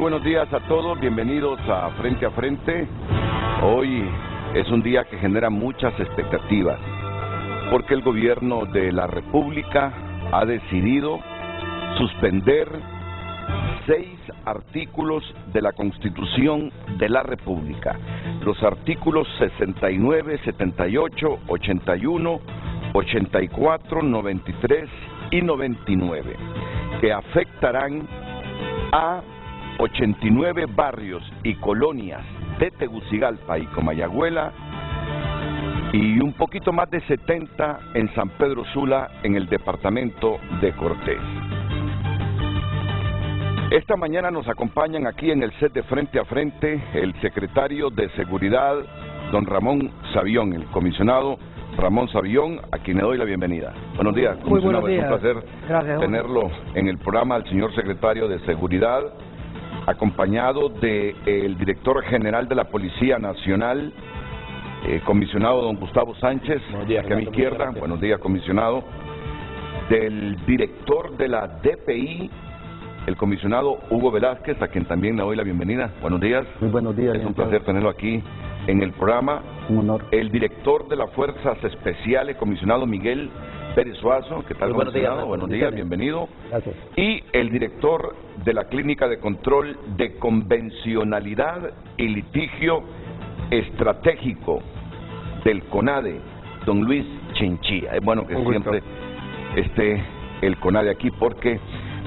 buenos días a todos, bienvenidos a Frente. Hoy es un día que genera muchas expectativas, porque el gobierno de la República ha decidido suspender 6 artículos de la Constitución de la República. Los artículos 69, 78, 81, 84, 93 y 99, que afectarán a 89 barrios y colonias de Tegucigalpa y Comayagüela y un poquito más de 70 en San Pedro Sula, en el departamento de Cortés. Esta mañana nos acompañan aquí en el set de Frente a Frente el secretario de Seguridad, don Ramón Savión, el comisionado Ramón Savión, a quien le doy la bienvenida. Buenos días, comisionado. Muy buenos días. Es un placer tenerlo en el programa, al señor secretario de Seguridad, acompañado del director general de la Policía Nacional, comisionado don Gustavo Sánchez, aquí a mi izquierda. Buenos días, comisionado. Del director de la DPI, el comisionado Hugo Velázquez, a quien también le doy la bienvenida. Buenos días. Muy buenos días. Es un placer tenerlo aquí en el programa. Un honor. El director de las Fuerzas Especiales, comisionado Miguel Pérez Suazo. ¿Qué tal, comisionado? Buenos días, bienvenido. Gracias. Y el director de la Clínica de Control de Convencionalidad y Litigio Estratégico del CONADE, don Luis Chinchilla. Es bueno que siempre esté el CONADE aquí, porque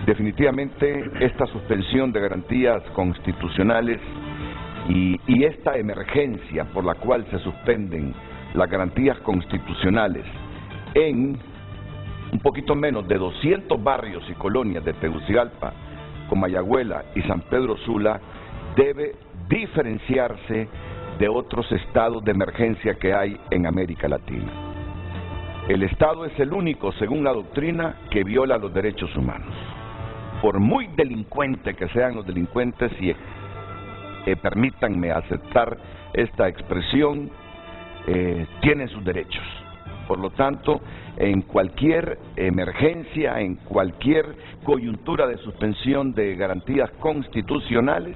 definitivamente esta suspensión de garantías constitucionales y esta emergencia por la cual se suspenden las garantías constitucionales en un poquito menos de 200 barrios y colonias de Tegucigalpa, Comayagüela y San Pedro Sula, debe diferenciarse de otros estados de emergencia que hay en América Latina. El Estado es el único, según la doctrina, que viola los derechos humanos. Por muy delincuentes que sean los delincuentes, y permítanme aceptar esta expresión, tienen sus derechos. Por lo tanto, en cualquier emergencia, en cualquier coyuntura de suspensión de garantías constitucionales,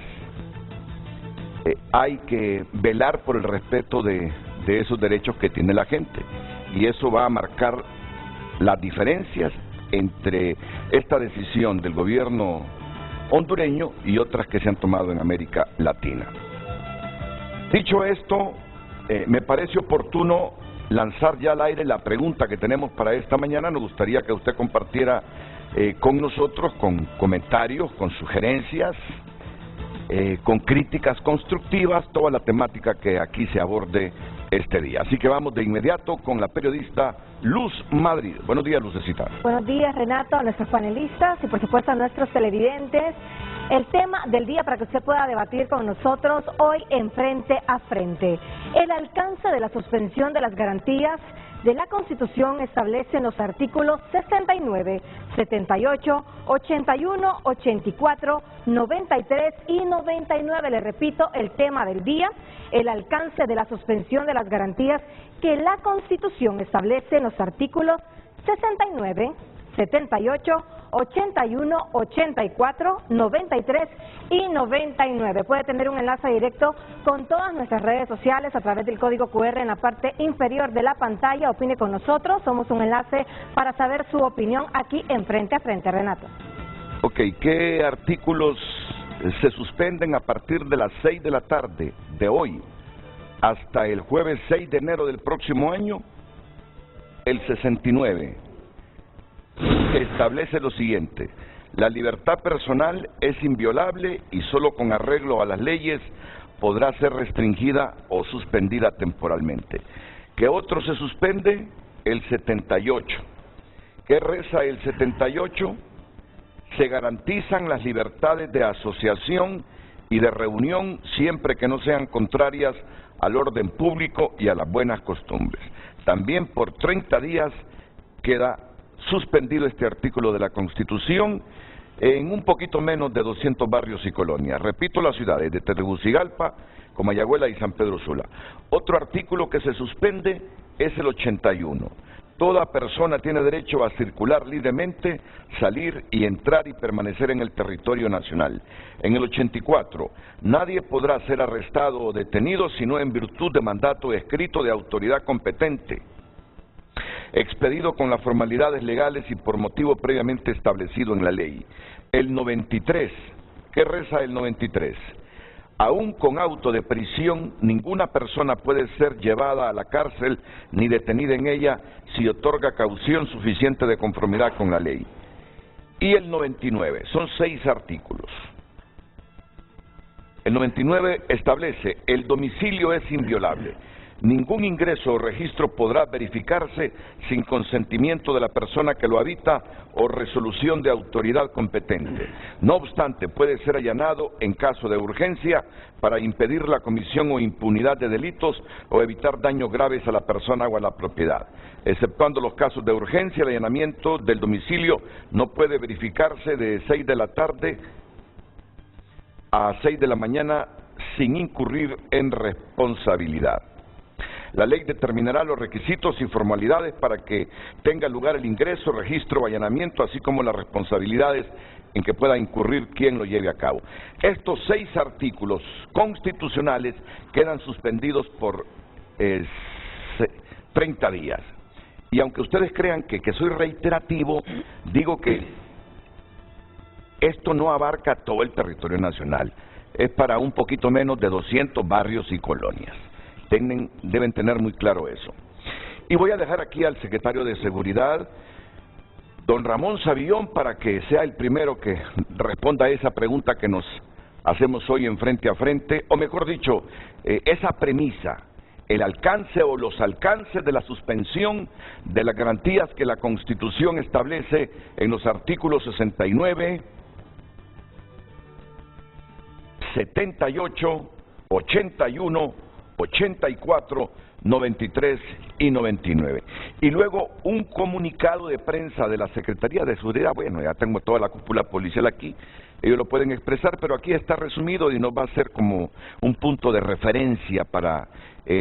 hay que velar por el respeto de esos derechos que tiene la gente. Y eso va a marcar las diferencias entre esta decisión del gobierno hondureño y otras que se han tomado en América Latina. Dicho esto, me parece oportuno lanzar ya al aire la pregunta que tenemos para esta mañana. Nos gustaría que usted compartiera con nosotros, con comentarios, con sugerencias, con críticas constructivas, toda la temática que aquí se aborde este día. Así que vamos de inmediato con la periodista Luz Madrid. Buenos días, Lucecita. Buenos días, Renato, a nuestros panelistas y por supuesto a nuestros televidentes. El tema del día para que usted pueda debatir con nosotros hoy en Frente a Frente. El alcance de la suspensión de las garantías de la Constitución establece en los artículos 69, 78, 81, 84, 93 y 99. Le repito, el tema del día, el alcance de la suspensión de las garantías que la Constitución establece en los artículos 69, 78, 81, 84, 93 y 99. Puede tener un enlace directo con todas nuestras redes sociales a través del código QR en la parte inferior de la pantalla. Opine con nosotros, somos un enlace para saber su opinión aquí en Frente a Frente. Renato. Ok, ¿qué artículos se suspenden a partir de las 6 de la tarde de hoy hasta el jueves 6 de enero del próximo año? El 69. Establece lo siguiente: la libertad personal es inviolable y solo con arreglo a las leyes podrá ser restringida o suspendida temporalmente. ¿Qué otro se suspende? El 78. ¿Qué reza el 78? Se garantizan las libertades de asociación y de reunión siempre que no sean contrarias al orden público y a las buenas costumbres. También por 30 días queda suspendido este artículo de la Constitución en un poquito menos de 200 barrios y colonias. Repito, las ciudades de Tegucigalpa, Comayagüela y San Pedro Sula. Otro artículo que se suspende es el 81. toda persona tiene derecho a circular libremente, salir y entrar y permanecer en el territorio nacional. En el 84, nadie podrá ser arrestado o detenido sino en virtud de mandato escrito de autoridad competente, expedido con las formalidades legales y por motivo previamente establecido en la ley. El 93, ¿qué reza el 93? Aún con auto de prisión, ninguna persona puede ser llevada a la cárcel ni detenida en ella si otorga caución suficiente de conformidad con la ley. Y el 99, son 6 artículos. El 99 establece: el domicilio es inviolable. Ningún ingreso o registro podrá verificarse sin consentimiento de la persona que lo habita o resolución de autoridad competente. No obstante, puede ser allanado en caso de urgencia para impedir la comisión o impunidad de delitos o evitar daños graves a la persona o a la propiedad. Exceptuando los casos de urgencia, el allanamiento del domicilio no puede verificarse de 6 de la tarde a 6 de la mañana sin incurrir en responsabilidad. La ley determinará los requisitos y formalidades para que tenga lugar el ingreso, registro o allanamiento, así como las responsabilidades en que pueda incurrir quien lo lleve a cabo. Estos 6 artículos constitucionales quedan suspendidos por 30 días. Y aunque ustedes crean que soy reiterativo, digo que esto no abarca todo el territorio nacional. Es para un poquito menos de 200 barrios y colonias. Deben tener muy claro eso. Y voy a dejar aquí al secretario de Seguridad, don Ramón Savillón, para que sea el primero que responda a esa pregunta que nos hacemos hoy en Frente a Frente, o mejor dicho, esa premisa, el alcance o los alcances de la suspensión de las garantías que la Constitución establece en los artículos 69, 78, 81, 84, 93 y 99. Y luego un comunicado de prensa de la Secretaría de Seguridad. Bueno, ya tengo toda la cúpula policial aquí, ellos lo pueden expresar, pero aquí está resumido y nos va a ser como un punto de referencia para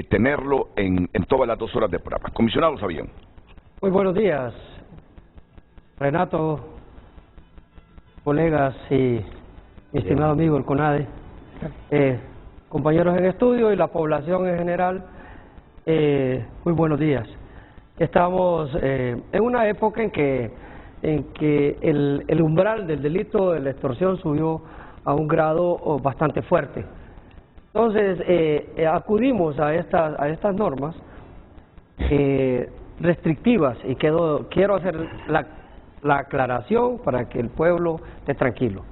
tenerlo en todas las 2 horas de programa. Comisionado Savillón. Muy buenos días, Renato, colegas y mi estimado amigo el CONADE. Compañeros en estudio y la población en general, muy buenos días. Estamos en una época en que el umbral del delito de la extorsión subió a un grado bastante fuerte. Entonces, acudimos a estas normas restrictivas y quiero hacer la aclaración para que el pueblo esté tranquilo.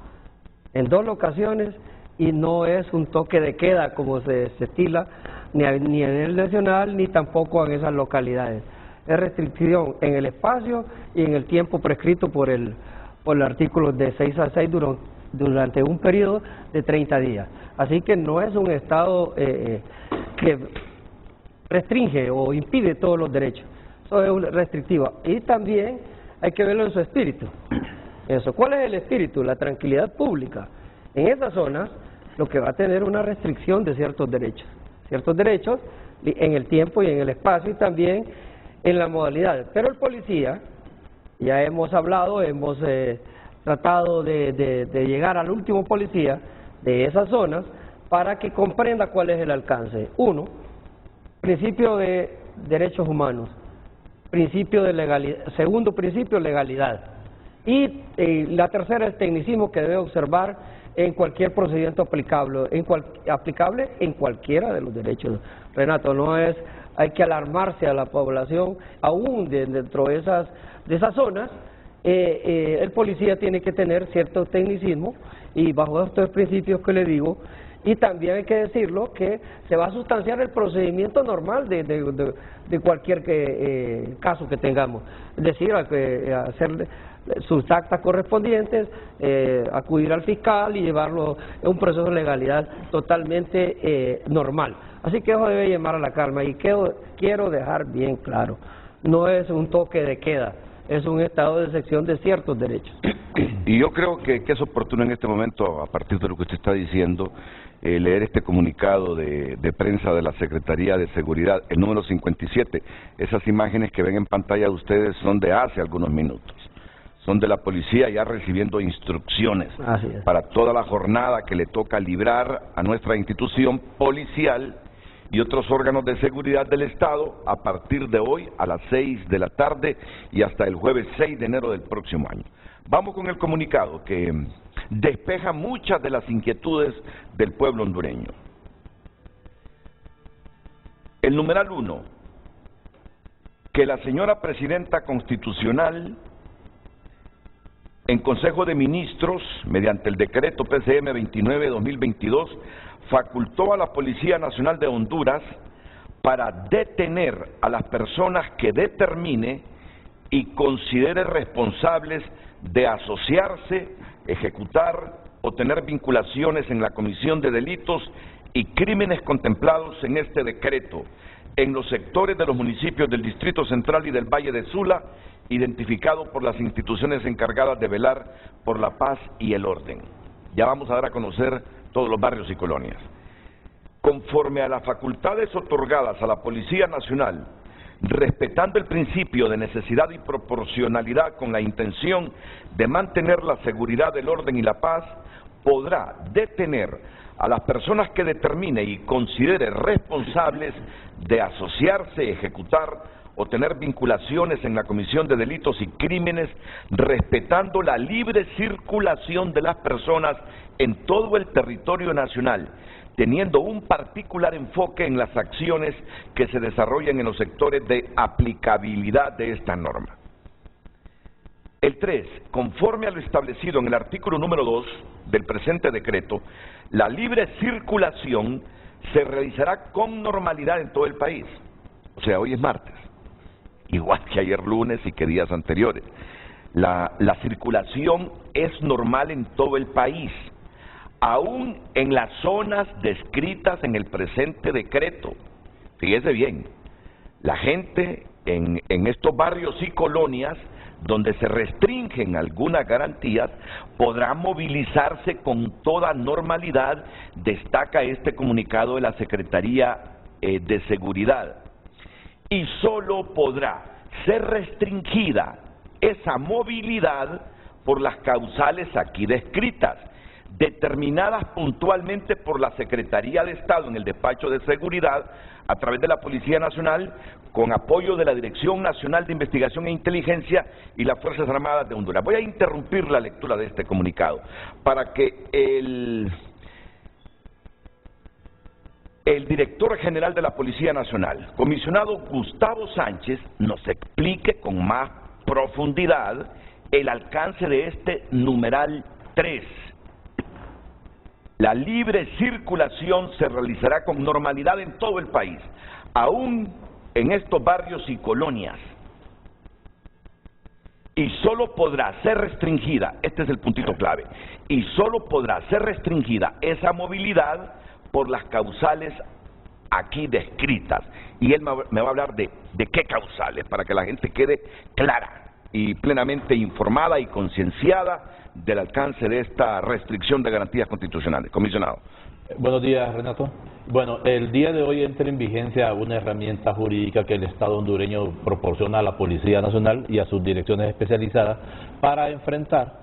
En 2 ocasiones, y no es un toque de queda como se estila ni a nivel nacional ni tampoco en esas localidades. Es restricción en el espacio y en el tiempo prescrito por el artículo de 6 a 6 durante un periodo de 30 días. Así que no es un estado que restringe o impide todos los derechos. Eso es restrictiva. Y también hay que verlo en su espíritu. ¿Cuál es el espíritu? La tranquilidad pública. En esas zonas, lo que va a tener una restricción de ciertos derechos en el tiempo y en el espacio y también en la modalidad. Pero el policía, ya hemos hablado, hemos tratado de llegar al último policía de esas zonas para que comprenda cuál es el alcance. 1, principio de derechos humanos, principio de legalidad, 2º principio, legalidad. Y la tercera, el tecnicismo que debe observar en cualquier procedimiento aplicable en cualquiera de los derechos. Renato, hay que alarmarse a la población, aún dentro de esas zonas, el policía tiene que tener cierto tecnicismo y bajo estos principios que le digo, y también hay que decirlo que se va a sustanciar el procedimiento normal de cualquier caso que tengamos, es decir, hacer sus actas correspondientes, acudir al fiscal y llevarlo a un proceso de legalidad totalmente normal. Así que eso debe llamar a la calma y quiero dejar bien claro, no es un toque de queda, es un estado de excepción de ciertos derechos. Y yo creo que es oportuno en este momento, a partir de lo que usted está diciendo, leer este comunicado de prensa de la Secretaría de Seguridad, el número 57. Esas imágenes que ven en pantalla de ustedes son de hace algunos minutos. Son de la policía ya recibiendo instrucciones para toda la jornada que le toca librar a nuestra institución policial y otros órganos de seguridad del Estado a partir de hoy a las 6 de la tarde y hasta el jueves 6 de enero del próximo año. Vamos con el comunicado que despeja muchas de las inquietudes del pueblo hondureño. El numeral 1, que la señora Presidenta Constitucional en Consejo de Ministros, mediante el decreto PCM 29-2022, facultó a la Policía Nacional de Honduras para detener a las personas que determine y considere responsables de asociarse, ejecutar o tener vinculaciones en la comisión de delitos y crímenes contemplados en este decreto en los sectores de los municipios del Distrito Central y del Valle de Sula, identificado por las instituciones encargadas de velar por la paz y el orden. Ya vamos a dar a conocer todos los barrios y colonias. Conforme a las facultades otorgadas a la Policía Nacional, respetando el principio de necesidad y proporcionalidad con la intención de mantener la seguridad, el orden y la paz, podrá detener a las personas que determine y considere responsables de asociarse, ejecutar o tener vinculaciones en la comisión de delitos y crímenes, respetando la libre circulación de las personas en todo el territorio nacional, teniendo un particular enfoque en las acciones que se desarrollan en los sectores de aplicabilidad de esta norma. El 3, conforme a lo establecido en el artículo número 2 del presente decreto, la libre circulación se realizará con normalidad en todo el país. O sea, hoy es martes, igual que ayer lunes y que días anteriores. La circulación es normal en todo el país, aún en las zonas descritas en el presente decreto. Fíjese bien, la gente en estos barrios y colonias donde se restringen algunas garantías podrá movilizarse con toda normalidad, destaca este comunicado de la Secretaría de Seguridad. Y solo podrá ser restringida esa movilidad por las causales aquí descritas, determinadas puntualmente por la Secretaría de Estado en el Despacho de Seguridad, a través de la Policía Nacional, con apoyo de la Dirección Nacional de Investigación e Inteligencia y las Fuerzas Armadas de Honduras. Voy a interrumpir la lectura de este comunicado para que el director general de la Policía Nacional, comisionado Gustavo Sánchez, nos explique con más profundidad el alcance de este numeral 3. La libre circulación se realizará con normalidad en todo el país, aún en estos barrios y colonias. Y solo podrá ser restringida, este es el puntito clave, y solo podrá ser restringida esa movilidad por las causales aquí descritas. Y él me va a hablar de qué causales, para que la gente quede clara y plenamente informada y concienciada del alcance de esta restricción de garantías constitucionales. Comisionado. Buenos días, Renato. Bueno, el día de hoy entra en vigencia una herramienta jurídica que el Estado hondureño proporciona a la Policía Nacional y a sus direcciones especializadas para enfrentar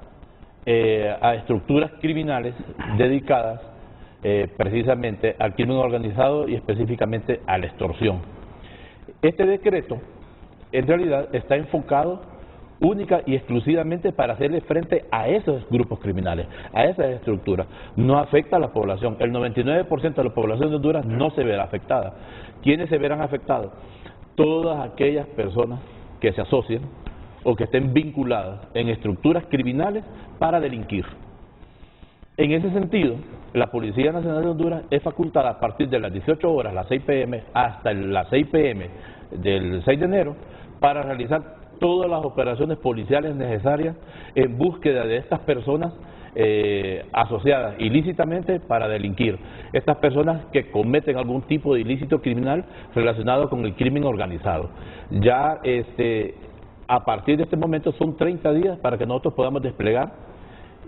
a estructuras criminales dedicadas precisamente al crimen organizado y específicamente a la extorsión. Este decreto en realidad está enfocado única y exclusivamente para hacerle frente a esos grupos criminales, a esas estructuras. No afecta a la población. El 99% de la población de Honduras no se verá afectada. ¿Quiénes se verán afectados? Todas aquellas personas que se asocien o que estén vinculadas en estructuras criminales para delinquir. En ese sentido, la Policía Nacional de Honduras es facultada a partir de las 18 horas, las 6 p.m., hasta las 6 p.m. del 6 de enero, para realizar todas las operaciones policiales necesarias en búsqueda de estas personas asociadas ilícitamente para delinquir. Estas personas que cometen algún tipo de ilícito criminal relacionado con el crimen organizado. Ya a partir de este momento son 30 días para que nosotros podamos desplegar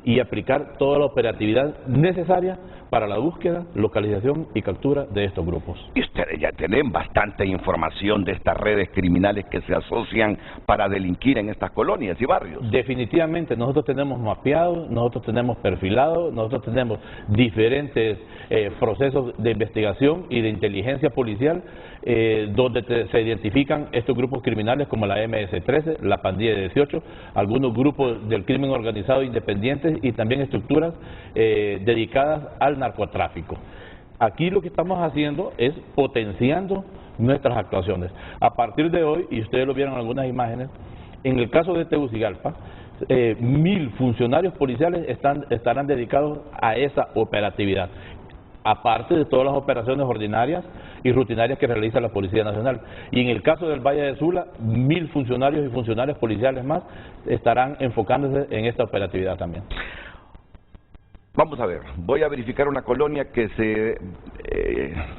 y aplicar toda la operatividad necesaria para la búsqueda, localización y captura de estos grupos. Y ustedes ya tienen bastante información de estas redes criminales que se asocian para delinquir en estas colonias y barrios. Definitivamente, nosotros tenemos mapeado, nosotros tenemos perfilado, nosotros tenemos diferentes procesos de investigación y de inteligencia policial donde se identifican estos grupos criminales como la MS-13, la pandilla de 18, algunos grupos del crimen organizado independientes y también estructuras dedicadas al narcotráfico. Aquí lo que estamos haciendo es potenciando nuestras actuaciones. A partir de hoy, y ustedes lo vieron en algunas imágenes, en el caso de Tegucigalpa, 1000 funcionarios policiales estarán dedicados a esa operatividad, aparte de todas las operaciones ordinarias y rutinarias que realiza la Policía Nacional. Y en el caso del Valle de Sula, 1000 funcionarios y funcionarios policiales más estarán enfocándose en esta operatividad también. Vamos a ver, voy a verificar una colonia que esté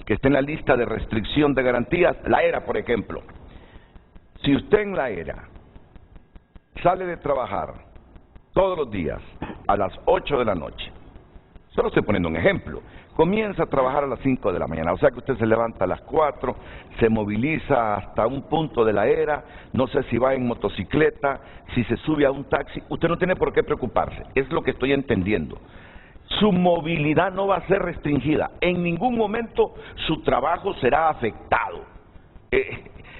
en la lista de restricción de garantías, La Era, por ejemplo. Si usted en La Era sale de trabajar todos los días a las 8 de la noche, solo estoy poniendo un ejemplo, comienza a trabajar a las 5 de la mañana, o sea que usted se levanta a las 4, se moviliza hasta un punto de La Era, no sé si va en motocicleta, si se sube a un taxi, usted no tiene por qué preocuparse, es lo que estoy entendiendo. Su movilidad no va a ser restringida, en ningún momento su trabajo será afectado.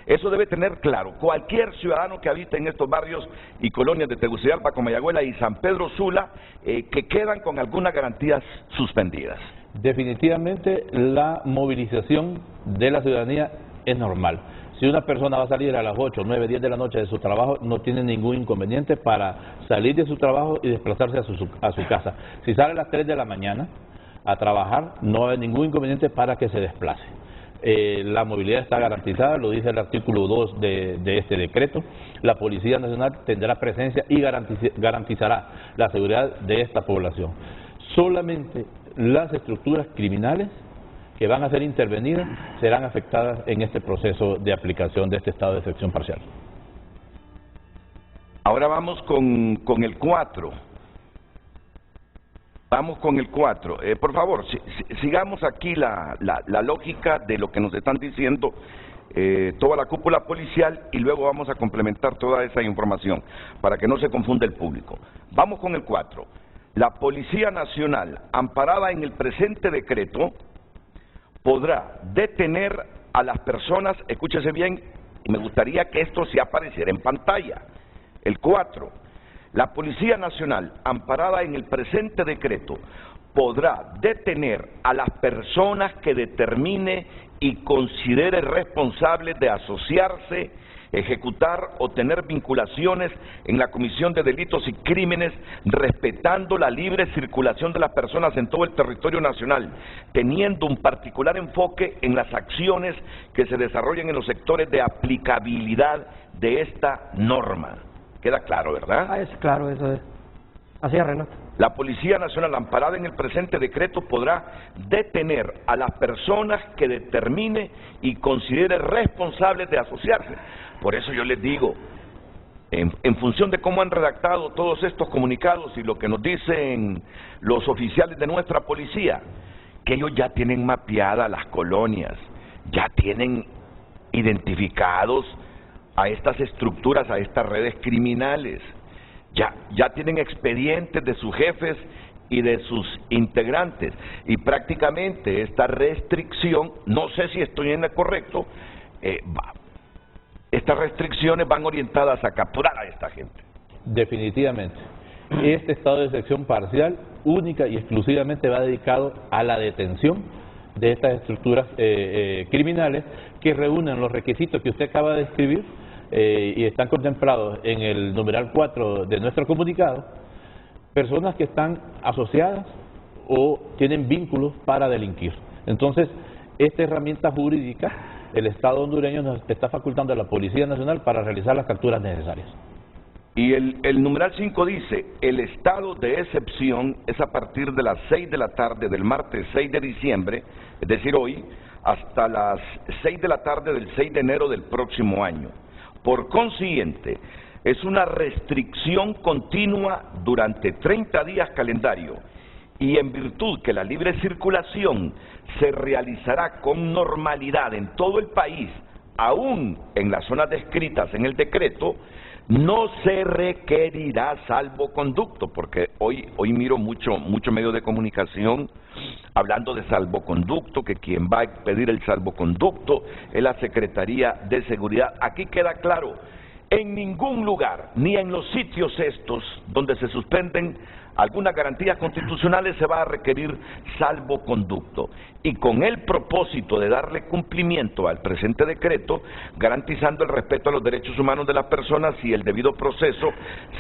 Eso debe tener claro, cualquier ciudadano que habite en estos barrios y colonias de Tegucigalpa, Comayagüela y San Pedro Sula, que quedan con algunas garantías suspendidas. Definitivamente la movilización de la ciudadanía es normal. Si una persona va a salir a las 8, 9, 10 de la noche de su trabajo, no tiene ningún inconveniente para salir de su trabajo y desplazarse a su casa. Si sale a las 3 de la mañana a trabajar, no hay ningún inconveniente para que se desplace. La movilidad está garantizada, lo dice el artículo 2 de este decreto. La Policía Nacional tendrá presencia y garantizará la seguridad de esta población. Solamente las estructuras criminales que van a ser intervenidas serán afectadas en este proceso de aplicación de este estado de excepción parcial. Ahora vamos con el 4. Vamos con el 4. Por favor, sigamos aquí la lógica de lo que nos están diciendo toda la cúpula policial y luego vamos a complementar toda esa información para que no se confunda el público. Vamos con el 4. La Policía Nacional, amparada en el presente decreto, podrá detener a las personas, escúchese bien, y me gustaría que esto se apareciera en pantalla. El 4. La Policía Nacional, amparada en el presente decreto, podrá detener a las personas que determine y considere responsables de asociarse, ejecutar o tener vinculaciones en la comisión de delitos y crímenes, respetando la libre circulación de las personas en todo el territorio nacional, teniendo un particular enfoque en las acciones que se desarrollan en los sectores de aplicabilidad de esta norma. ¿Queda claro, verdad? Es claro, eso es. Así es, Renato. La Policía Nacional, amparada en el presente decreto, podrá detener a las personas que determine y considere responsables de asociarse. Por eso yo les digo, en función de cómo han redactado todos estos comunicados y lo que nos dicen los oficiales de nuestra policía, que ellos ya tienen mapeadas las colonias, ya tienen identificados a estas estructuras, a estas redes criminales, ya tienen expedientes de sus jefes y de sus integrantes, y prácticamente esta restricción, no sé si estoy en lo correcto, estas restricciones van orientadas a capturar a esta gente. Definitivamente. Este estado de excepción parcial, única y exclusivamente va dedicado a la detención de estas estructuras criminales que reúnen los requisitos que usted acaba de describir y están contemplados en el numeral 4 de nuestro comunicado, personas que están asociadas o tienen vínculos para delinquir. Entonces, esta herramienta jurídica, el Estado hondureño nos está facultando a la Policía Nacional para realizar las capturas necesarias. Y el numeral 5 dice, el estado de excepción es a partir de las 6 de la tarde del martes 6 de diciembre, es decir, hoy, hasta las 6 de la tarde del 6 de enero del próximo año. Por consiguiente, es una restricción continua durante 30 días calendario y en virtud que la libre circulación se realizará con normalidad en todo el país, aún en las zonas descritas en el decreto, no se requerirá salvoconducto, porque hoy miro mucho medio de comunicación hablando de salvoconducto, que quien va a pedir el salvoconducto es la Secretaría de Seguridad. Aquí queda claro, en ningún lugar, ni en los sitios estos donde se suspenden algunas garantías constitucionales se va a requerir salvoconducto. Y con el propósito de darle cumplimiento al presente decreto, garantizando el respeto a los derechos humanos de las personas y el debido proceso,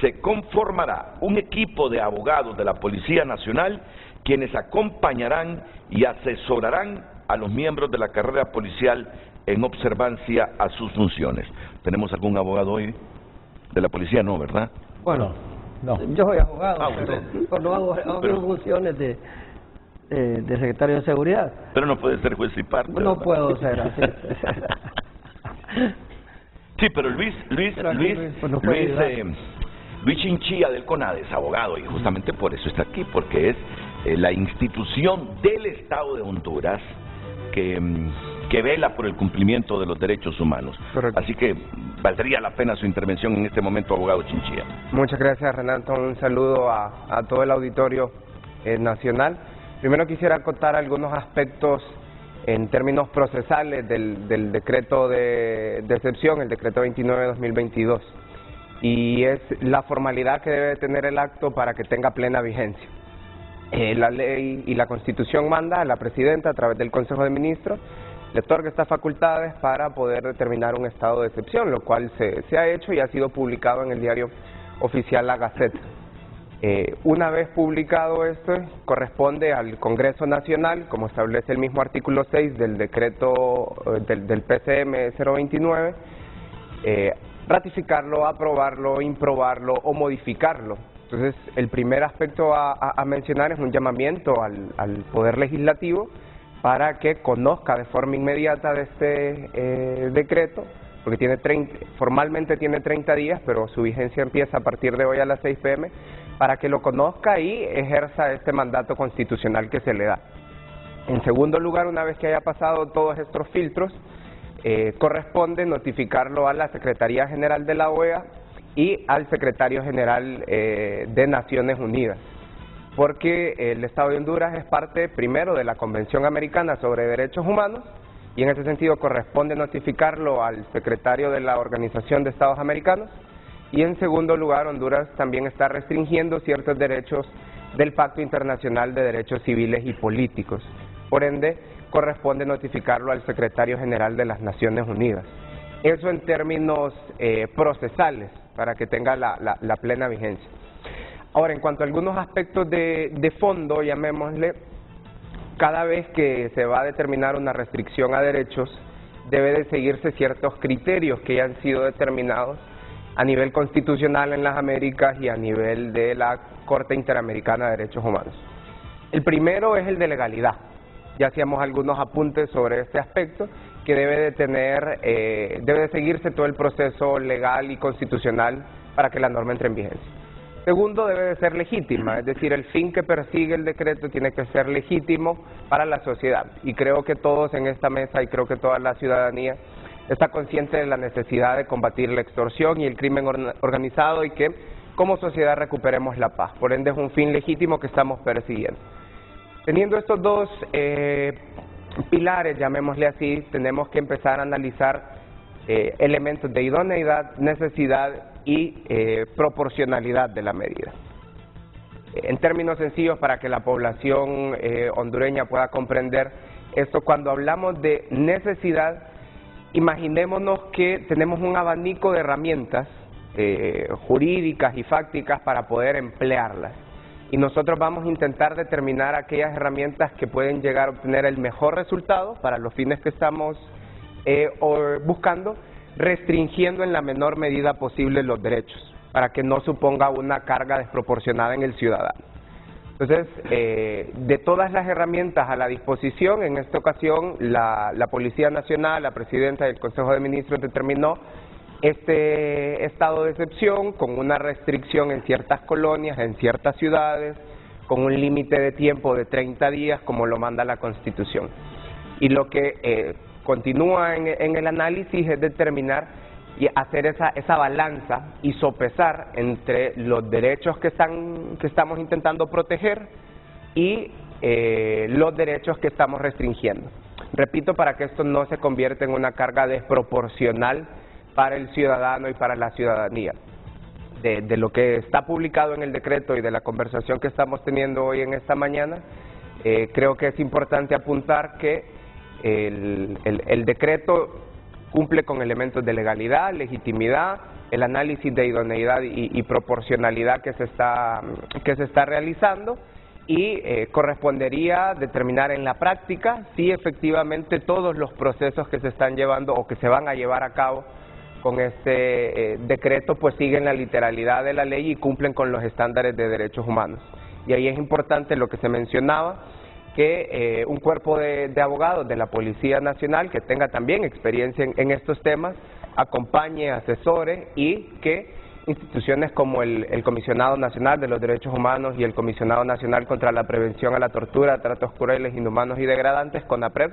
se conformará un equipo de abogados de la Policía Nacional quienes acompañarán y asesorarán a los miembros de la carrera policial en observancia a sus funciones. ¿Tenemos algún abogado hoy de la policía? No, ¿verdad? Bueno, no. Yo soy abogado, Bueno. pero no hago funciones de secretario de seguridad. Pero no puede ser juez y parte. No ¿verdad? puedo ser así. Sí, pero Luis Chinchilla del CONADE es abogado y justamente por eso está aquí, porque es la institución del Estado de Honduras que vela por el cumplimiento de los derechos humanos. Correcto. Así que valdría la pena su intervención en este momento, abogado Chinchilla. Muchas gracias, Renato. Un saludo a todo el auditorio nacional. Primero quisiera acotar algunos aspectos en términos procesales del decreto de excepción, el decreto 29/2022, y es la formalidad que debe tener el acto para que tenga plena vigencia. La ley y la Constitución manda a la Presidenta, a través del Consejo de Ministros, le otorga estas facultades para poder determinar un estado de excepción, lo cual se ha hecho y ha sido publicado en el diario oficial La Gaceta. Una vez publicado esto, corresponde al Congreso Nacional, como establece el mismo artículo 6 del decreto del PCM 029, ratificarlo, aprobarlo, improbarlo o modificarlo. Entonces, el primer aspecto a mencionar es un llamamiento al Poder Legislativo para que conozca de forma inmediata de este decreto, porque formalmente tiene 30 días, pero su vigencia empieza a partir de hoy a las 6 p.m., para que lo conozca y ejerza este mandato constitucional que se le da. En segundo lugar, una vez que haya pasado todos estos filtros, corresponde notificarlo a la Secretaría General de la OEA y al Secretario General de Naciones Unidas, porque el Estado de Honduras es parte primero de la Convención Americana sobre Derechos Humanos y en ese sentido corresponde notificarlo al Secretario de la Organización de Estados Americanos, y en segundo lugar Honduras también está restringiendo ciertos derechos del Pacto Internacional de Derechos Civiles y Políticos, por ende corresponde notificarlo al Secretario General de las Naciones Unidas. Eso en términos procesales, para que tenga la plena vigencia. Ahora, en cuanto a algunos aspectos de fondo, llamémosle, cada vez que se va a determinar una restricción a derechos, debe de seguirse ciertos criterios que ya han sido determinados a nivel constitucional en las Américas y a nivel de la Corte Interamericana de Derechos Humanos. El primero es el de legalidad. Ya hacíamos algunos apuntes sobre este aspecto, que debe de seguirse todo el proceso legal y constitucional para que la norma entre en vigencia. Segundo, debe de ser legítima, es decir, el fin que persigue el decreto tiene que ser legítimo para la sociedad. Y creo que todos en esta mesa y creo que toda la ciudadanía está consciente de la necesidad de combatir la extorsión y el crimen organizado y que como sociedad recuperemos la paz. Por ende es un fin legítimo que estamos persiguiendo. Teniendo estos dos pilares, llamémosle así, tenemos que empezar a analizar elementos de idoneidad, necesidad y proporcionalidad de la medida. En términos sencillos, para que la población hondureña pueda comprender esto, cuando hablamos de necesidad, imaginémonos que tenemos un abanico de herramientas jurídicas y fácticas para poder emplearlas. Y nosotros vamos a intentar determinar aquellas herramientas que pueden llegar a obtener el mejor resultado para los fines que estamos buscando, restringiendo en la menor medida posible los derechos, para que no suponga una carga desproporcionada en el ciudadano. Entonces, de todas las herramientas a la disposición, en esta ocasión la Policía Nacional, la Presidenta del Consejo de Ministros determinó este estado de excepción con una restricción en ciertas colonias, en ciertas ciudades, con un límite de tiempo de 30 días, como lo manda la Constitución. Y lo que continúa en el análisis es determinar y hacer esa balanza y sopesar entre los derechos que estamos intentando proteger y los derechos que estamos restringiendo. Repito, para que esto no se convierta en una carga desproporcional para el ciudadano y para la ciudadanía. De lo que está publicado en el decreto y de la conversación que estamos teniendo hoy en esta mañana, creo que es importante apuntar que el decreto cumple con elementos de legalidad, legitimidad, el análisis de idoneidad y proporcionalidad que se está realizando, y correspondería determinar en la práctica si efectivamente todos los procesos que se están llevando o que se van a llevar a cabo con este decreto pues siguen la literalidad de la ley y cumplen con los estándares de derechos humanos. Y ahí es importante lo que se mencionaba, que un cuerpo de abogados de la Policía Nacional que tenga también experiencia en estos temas acompañe, asesore, y que instituciones como el Comisionado Nacional de los Derechos Humanos y el Comisionado Nacional contra la Prevención a la Tortura, Tratos Crueles, Inhumanos y Degradantes, CONAPRED,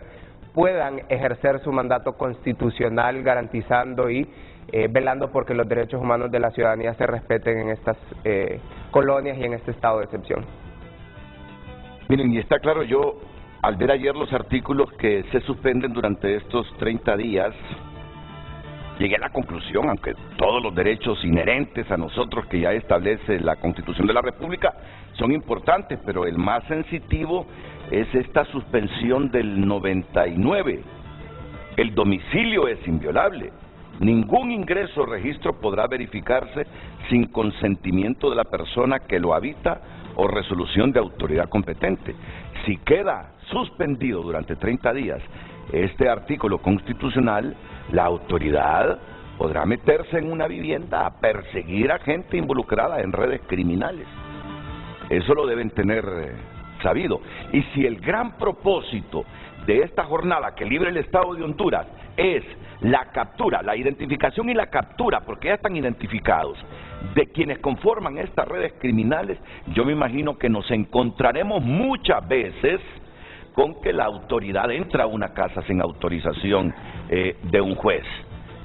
puedan ejercer su mandato constitucional garantizando y velando porque los derechos humanos de la ciudadanía se respeten en estas colonias y en este estado de excepción. Miren, y está claro, yo al ver ayer los artículos que se suspenden durante estos 30 días, llegué a la conclusión, aunque todos los derechos inherentes a nosotros que ya establece la Constitución de la República son importantes, pero el más sensitivo es esta suspensión del 99. El domicilio es inviolable. Ningún ingreso o registro podrá verificarse sin consentimiento de la persona que lo habita o resolución de autoridad competente. Si queda suspendido durante 30 días este artículo constitucional, la autoridad podrá meterse en una vivienda a perseguir a gente involucrada en redes criminales. Eso lo deben tener sabido. Y si el gran propósito de esta jornada que libre el Estado de Honduras es la captura, la identificación y la captura, porque ya están identificados, de quienes conforman estas redes criminales, yo me imagino que nos encontraremos muchas veces con que la autoridad entra a una casa sin autorización de un juez,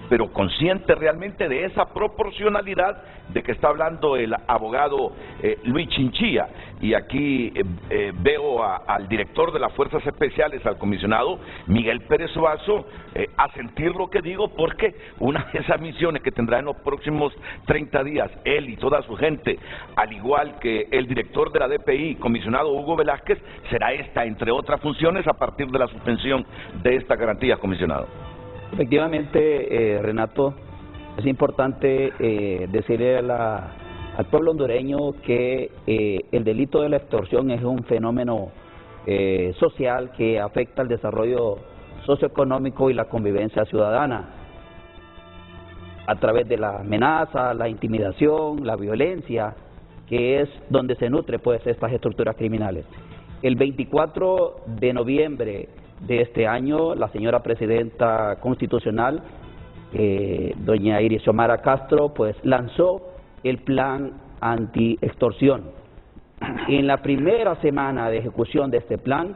pero consciente realmente de esa proporcionalidad de que está hablando el abogado Luis Chinchilla. Y aquí veo al director de las Fuerzas Especiales, al comisionado Miguel Pérez Suazo, a sentir lo que digo, porque una de esas misiones que tendrá en los próximos 30 días, él y toda su gente, al igual que el director de la DPI, comisionado Hugo Velázquez, será esta, entre otras funciones, a partir de la suspensión de estas garantías, comisionado. Efectivamente, Renato, es importante decirle al pueblo hondureño que el delito de la extorsión es un fenómeno social que afecta al desarrollo socioeconómico y la convivencia ciudadana a través de la amenaza, la intimidación, la violencia, que es donde se nutre pues estas estructuras criminales. El 24 de noviembre de este año, la señora presidenta constitucional, doña Iris Xiomara Castro, pues lanzó el plan anti-extorsión. En la primera semana de ejecución de este plan,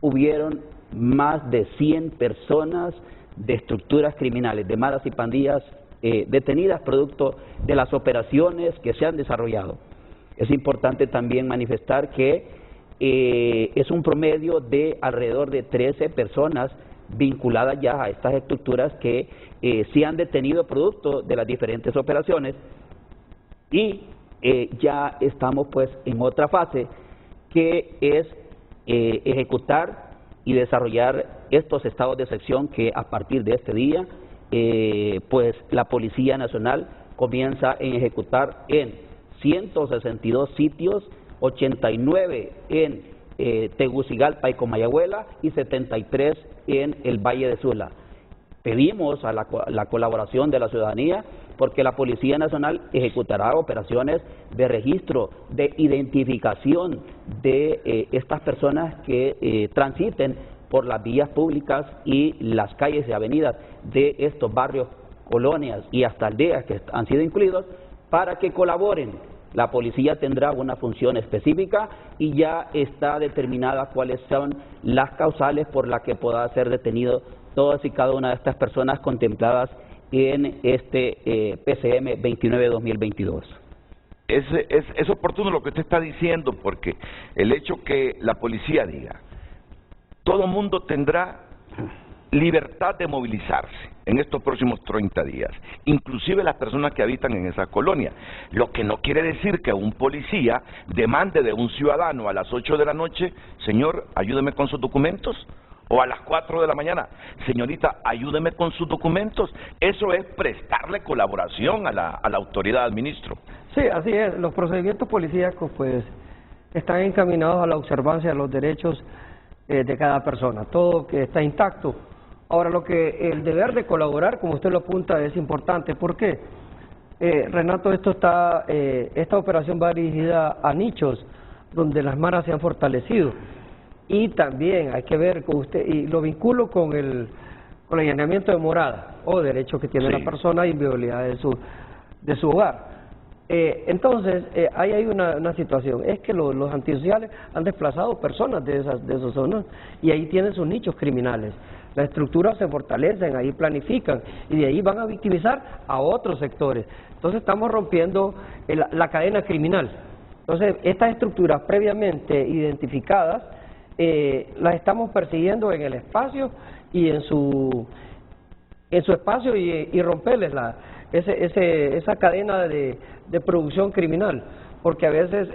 hubieron más de 100 personas de estructuras criminales, de maras y pandillas detenidas producto de las operaciones que se han desarrollado. Es importante también manifestar que es un promedio de alrededor de 13 personas vinculadas ya a estas estructuras que se han detenido producto de las diferentes operaciones, y ya estamos pues en otra fase que es ejecutar y desarrollar estos estados de excepción que a partir de este día pues la Policía Nacional comienza en ejecutar en 162 sitios, 89 en Tegucigalpa y Comayagüela y 73 en el Valle de Sula. Pedimos a la colaboración de la ciudadanía porque la Policía Nacional ejecutará operaciones de registro, de identificación de estas personas que transiten por las vías públicas y las calles y avenidas de estos barrios colonias y hasta aldeas que han sido incluidos para que colaboren. La policía tendrá una función específica y ya está determinada cuáles son las causales por las que pueda ser detenido todas y cada una de estas personas contempladas en este PCM 29-2022. Es oportuno lo que usted está diciendo, porque el hecho que la policía diga, todo mundo tendrá libertad de movilizarse en estos próximos 30 días, inclusive las personas que habitan en esa colonia, lo que no quiere decir que un policía demande de un ciudadano a las 8 de la noche, señor, ayúdeme con sus documentos, o a las 4 de la mañana, señorita, ayúdeme con sus documentos. Eso es prestarle colaboración a la autoridad, al ministro. Sí, así es. Los procedimientos policíacos pues están encaminados a la observancia de los derechos de cada persona, todo que está intacto. Ahora, el deber de colaborar, como usted lo apunta, es importante. ¿Por qué? Renato, esta operación va dirigida a nichos donde las maras se han fortalecido. Y también hay que ver con usted, y lo vinculo con el allanamiento de morada o derecho que tiene la persona a inviolabilidad de su hogar. Entonces, ahí hay una situación, es que los antisociales han desplazado personas de esas zonas y ahí tienen sus nichos criminales. Las estructuras se fortalecen, ahí planifican y de ahí van a victimizar a otros sectores. Entonces estamos rompiendo la cadena criminal. Entonces, estas estructuras previamente identificadas las estamos persiguiendo en el espacio y en su espacio y romperles esa cadena de producción criminal, porque a veces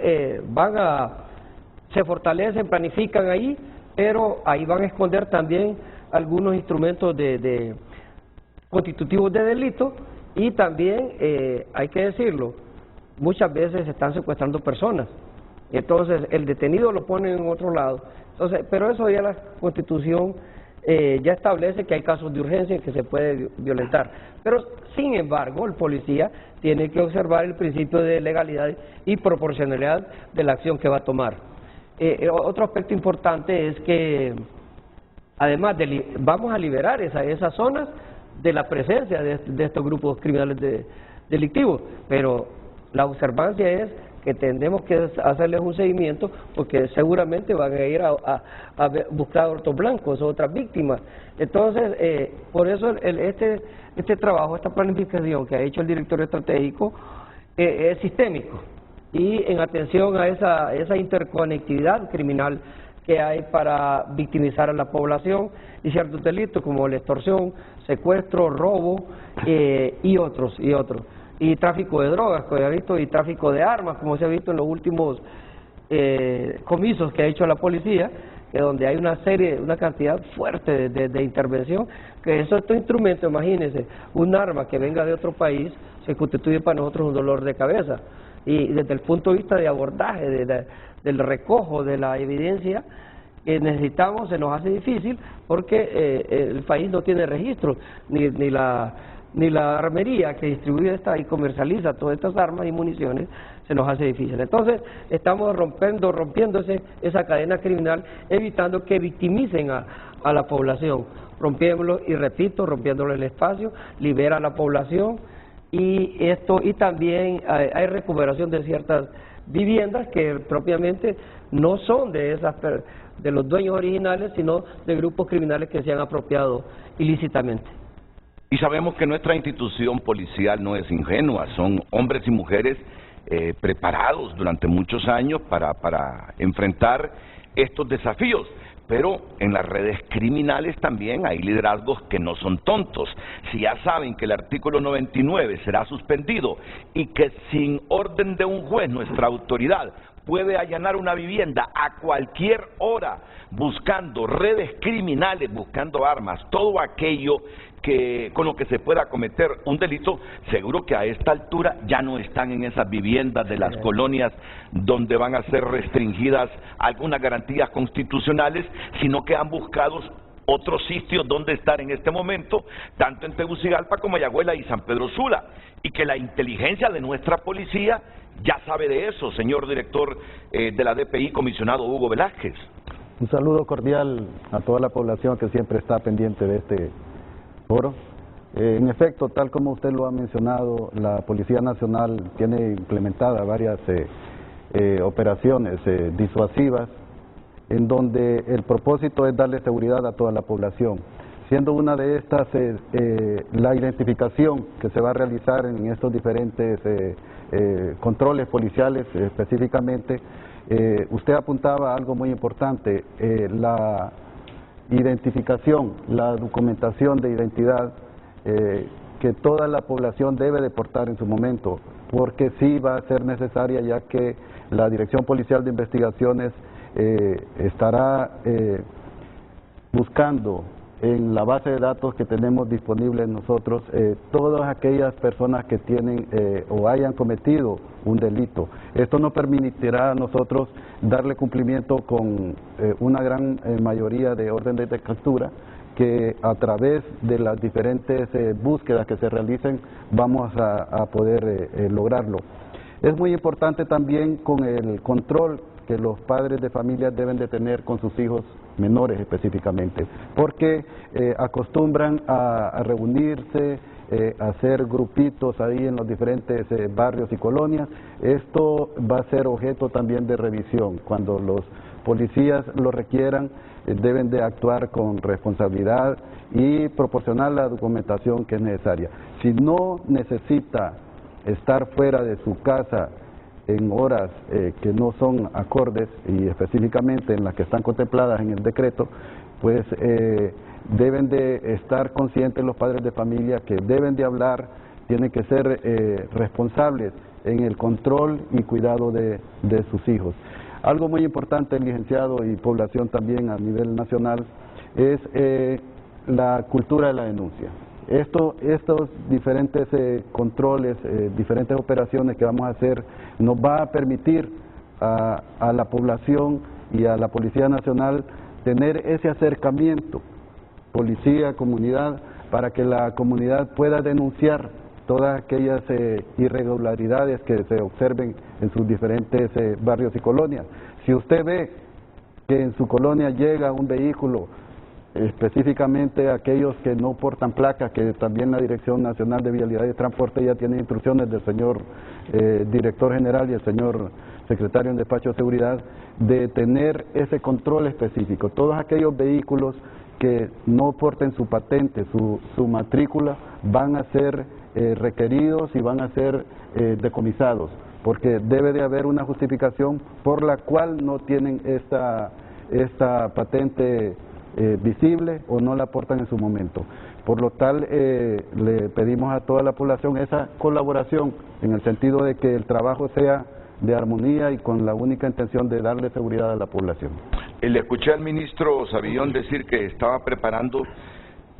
se fortalecen, planifican ahí, pero ahí van a esconder también algunos instrumentos constitutivos de delito y también, hay que decirlo, muchas veces se están secuestrando personas. Entonces, el detenido lo pone en otro lado. Entonces, pero eso ya la Constitución ya establece que hay casos de urgencia en que se puede violentar. Pero, sin embargo, el policía tiene que observar el principio de legalidad y proporcionalidad de la acción que va a tomar. Otro aspecto importante es que, además, vamos a liberar esas zonas de la presencia de estos grupos criminales delictivos, pero la observancia es que tendremos que hacerles un seguimiento porque seguramente van a ir a buscar otros blancos o otras víctimas. Entonces, por eso este trabajo, esta planificación que ha hecho el director estratégico es sistémico y en atención a esa interconectividad criminal que hay para victimizar a la población y ciertos delitos como la extorsión, secuestro, robo y otros. Y tráfico de drogas, como se ha visto, y tráfico de armas, como se ha visto en los últimos comisos que ha hecho la policía, que donde hay una cantidad fuerte de intervención, que estos instrumentos, imagínense, un arma que venga de otro país, se constituye para nosotros un dolor de cabeza. Y desde el punto de vista de abordaje, del recojo de la evidencia que necesitamos, se nos hace difícil porque el país no tiene registro, ni la armería que distribuye y comercializa todas estas armas y municiones, se nos hace difícil. Entonces, estamos rompiendo esa cadena criminal, evitando que victimicen a la población, rompiéndolo, y repito, rompiéndolo el espacio, libera a la población, y también hay recuperación de ciertas viviendas que propiamente no son de los dueños originales, sino de grupos criminales que se han apropiado ilícitamente. Y sabemos que nuestra institución policial no es ingenua, son hombres y mujeres preparados durante muchos años para enfrentar estos desafíos. Pero en las redes criminales también hay liderazgos que no son tontos. Si ya saben que el artículo 99 será suspendido y que sin orden de un juez nuestra autoridad puede allanar una vivienda a cualquier hora buscando redes criminales, buscando armas, todo aquello con lo que se pueda cometer un delito, seguro que a esta altura ya no están en esas viviendas de las colonias donde van a ser restringidas algunas garantías constitucionales, sino que han buscado otros sitios donde estar en este momento, tanto en Tegucigalpa como Ayahuela y San Pedro Sula, y que la inteligencia de nuestra policía ya sabe de eso, señor director de la DPI, comisionado Hugo Velázquez. Un saludo cordial a toda la población que siempre está pendiente de este foro. En efecto, tal como usted lo ha mencionado, la Policía Nacional tiene implementadas varias operaciones disuasivas en donde el propósito es darle seguridad a toda la población. Siendo una de estas la identificación que se va a realizar en estos diferentes controles policiales específicamente. Usted apuntaba a algo muy importante, la identificación, la documentación de identidad que toda la población debe de portar en su momento, porque sí va a ser necesaria, ya que la Dirección Policial de Investigaciones estará buscando en la base de datos que tenemos disponible nosotros todas aquellas personas que tienen o hayan cometido un delito. Esto nos permitirá a nosotros darle cumplimiento con una gran mayoría de órdenes de captura que a través de las diferentes búsquedas que se realicen vamos a poder lograrlo. Es muy importante también con el control que los padres de familia deben de tener con sus hijos menores específicamente, porque acostumbran a reunirse, a hacer grupitos ahí en los diferentes barrios y colonias. Esto va a ser objeto también de revisión. Cuando los policías lo requieran, deben de actuar con responsabilidad y proporcionar la documentación que es necesaria. Si no necesita estar fuera de su casa en horas que no son acordes y específicamente en las que están contempladas en el decreto, pues deben de estar conscientes los padres de familia que deben de hablar, tienen que ser responsables en el control y cuidado de sus hijos. Algo muy importante, licenciado, y población también a nivel nacional, es la cultura de la denuncia. Estos diferentes controles, diferentes operaciones que vamos a hacer, nos va a permitir a la población y a la Policía Nacional tener ese acercamiento, policía, comunidad, para que la comunidad pueda denunciar todas aquellas irregularidades que se observen en sus diferentes barrios y colonias. Si usted ve que en su colonia llega un vehículo, específicamente aquellos que no portan placas, que también la Dirección Nacional de Vialidad y Transporte ya tiene instrucciones del señor director general y el señor secretario en despacho de seguridad, de tener ese control específico. Todos aquellos vehículos que no porten su patente, su matrícula, van a ser requeridos y van a ser decomisados, porque debe de haber una justificación por la cual no tienen esta patente visible o no la aportan en su momento. Por lo tal, le pedimos a toda la población esa colaboración en el sentido de que el trabajo sea de armonía y con la única intención de darle seguridad a la población. Le escuché al ministro Savillón decir que estaba preparando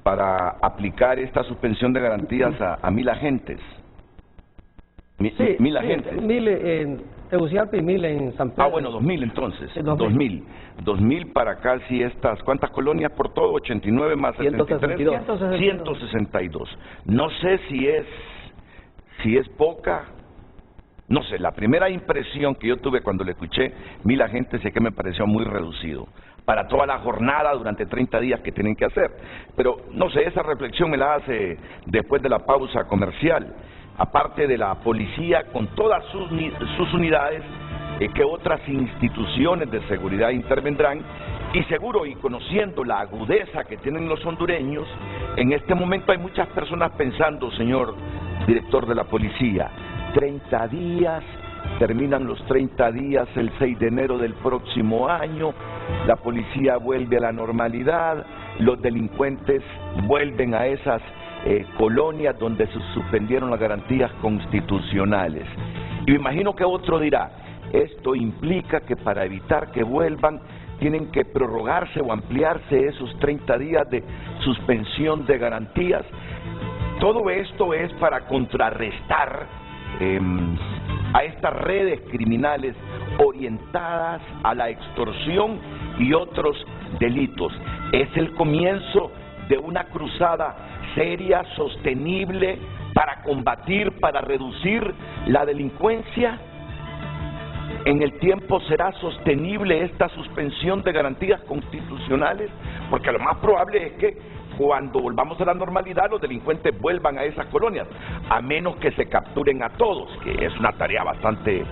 para aplicar esta suspensión de garantías a 1000 agentes. Sí, 1000 agentes. 1000 en Tegucigalpa y 1000 en San Pedro. Ah, bueno, 2000 entonces. Sí, 2000. 2000 para casi estas, ¿cuántas colonias por todo? 89 más 63. 162. No sé si es poca. No sé, la primera impresión que yo tuve cuando le escuché 1000 agentes es que me pareció muy reducido para toda la jornada durante 30 días que tienen que hacer. Pero, no sé, esa reflexión me la hace después de la pausa comercial. Aparte de la policía, con todas sus unidades, que otras instituciones de seguridad intervendrán, y seguro, y conociendo la agudeza que tienen los hondureños, en este momento hay muchas personas pensando, señor director de la policía, 30 días, terminan los 30 días el 6 de enero del próximo año, la policía vuelve a la normalidad, los delincuentes vuelven a esas colonias donde se suspendieron las garantías constitucionales. Y me imagino que otro dirá, esto implica que para evitar que vuelvan tienen que prorrogarse o ampliarse esos 30 días de suspensión de garantías. Todo esto es para contrarrestar a estas redes criminales orientadas a la extorsión y otros delitos. Es el comienzo de una cruzada seria, sostenible, para combatir, para reducir la delincuencia. En el tiempo será sostenible esta suspensión de garantías constitucionales, porque lo más probable es que cuando volvamos a la normalidad los delincuentes vuelvan a esas colonias, a menos que se capturen a todos, que es una tarea bastante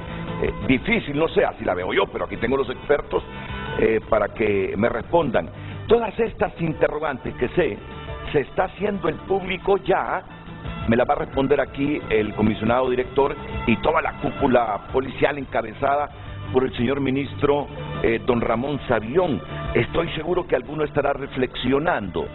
difícil, no sé, así la veo yo, pero aquí tengo los expertos para que me respondan. Todas estas interrogantes que se está haciendo el público ya, me la va a responder aquí el comisionado director y toda la cúpula policial encabezada por el señor ministro don Ramón Savión. Estoy seguro que alguno estará reflexionando.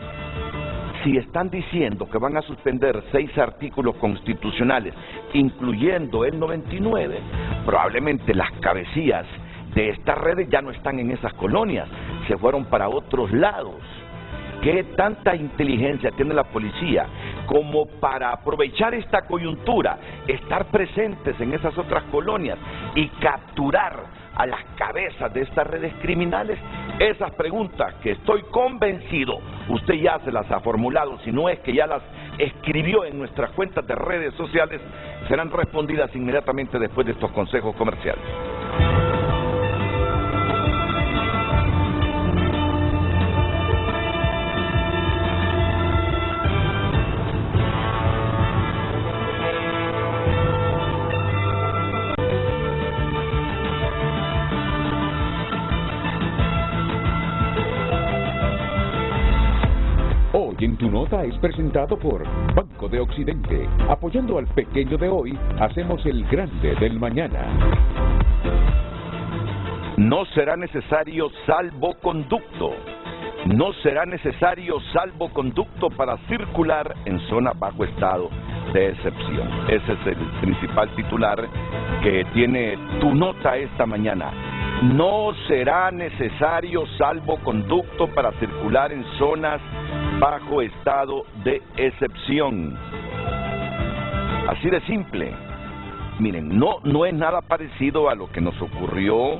Si están diciendo que van a suspender 6 artículos constitucionales, incluyendo el 99, probablemente las cabecillas de estas redes ya no están en esas colonias, se fueron para otros lados. ¿Qué tanta inteligencia tiene la policía como para aprovechar esta coyuntura, estar presentes en esas otras colonias y capturar a las cabezas de estas redes criminales? Esas preguntas que estoy convencido usted ya se las ha formulado, si no es que ya las escribió en nuestras cuentas de redes sociales, serán respondidas inmediatamente después de estos consejos comerciales. En Tu Nota es presentado por Banco de Occidente. Apoyando al pequeño de hoy, hacemos el grande del mañana. No será necesario salvoconducto. No será necesario salvoconducto para circular en zona bajo estado de excepción. Ese es el principal titular que tiene Tu Nota esta mañana. No será necesario salvoconducto para circular en zonas bajo estado de excepción. Así de simple. Miren, no es nada parecido a lo que nos ocurrió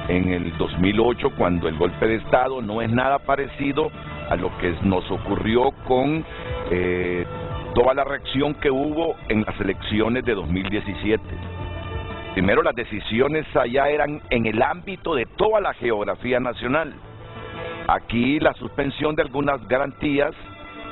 en el 2008 cuando el golpe de estado, no es nada parecido a lo que nos ocurrió con toda la reacción que hubo en las elecciones de 2017. Primero, las decisiones allá eran en el ámbito de toda la geografía nacional. Aquí la suspensión de algunas garantías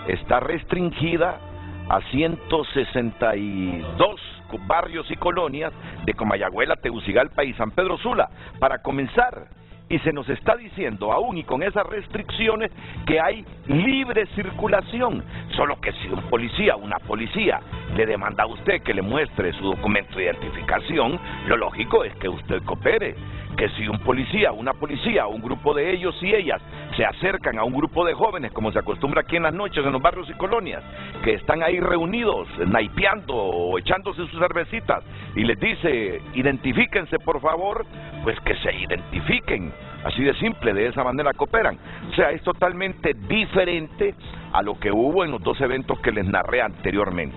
está restringida a 162 barrios y colonias de Comayagüela, Tegucigalpa y San Pedro Sula, para comenzar. Y se nos está diciendo, aún y con esas restricciones, que hay libre circulación. Solo que si un policía, una policía, le demanda a usted que le muestre su documento de identificación, lo lógico es que usted coopere. Que si un policía, una policía, un grupo de ellos y ellas se acercan a un grupo de jóvenes, como se acostumbra aquí en las noches en los barrios y colonias, que están ahí reunidos, naipeando o echándose sus cervecitas, y les dice, identifíquense por favor, pues que se identifiquen. Así de simple, de esa manera cooperan. O sea, es totalmente diferente a lo que hubo en los 2 eventos que les narré anteriormente.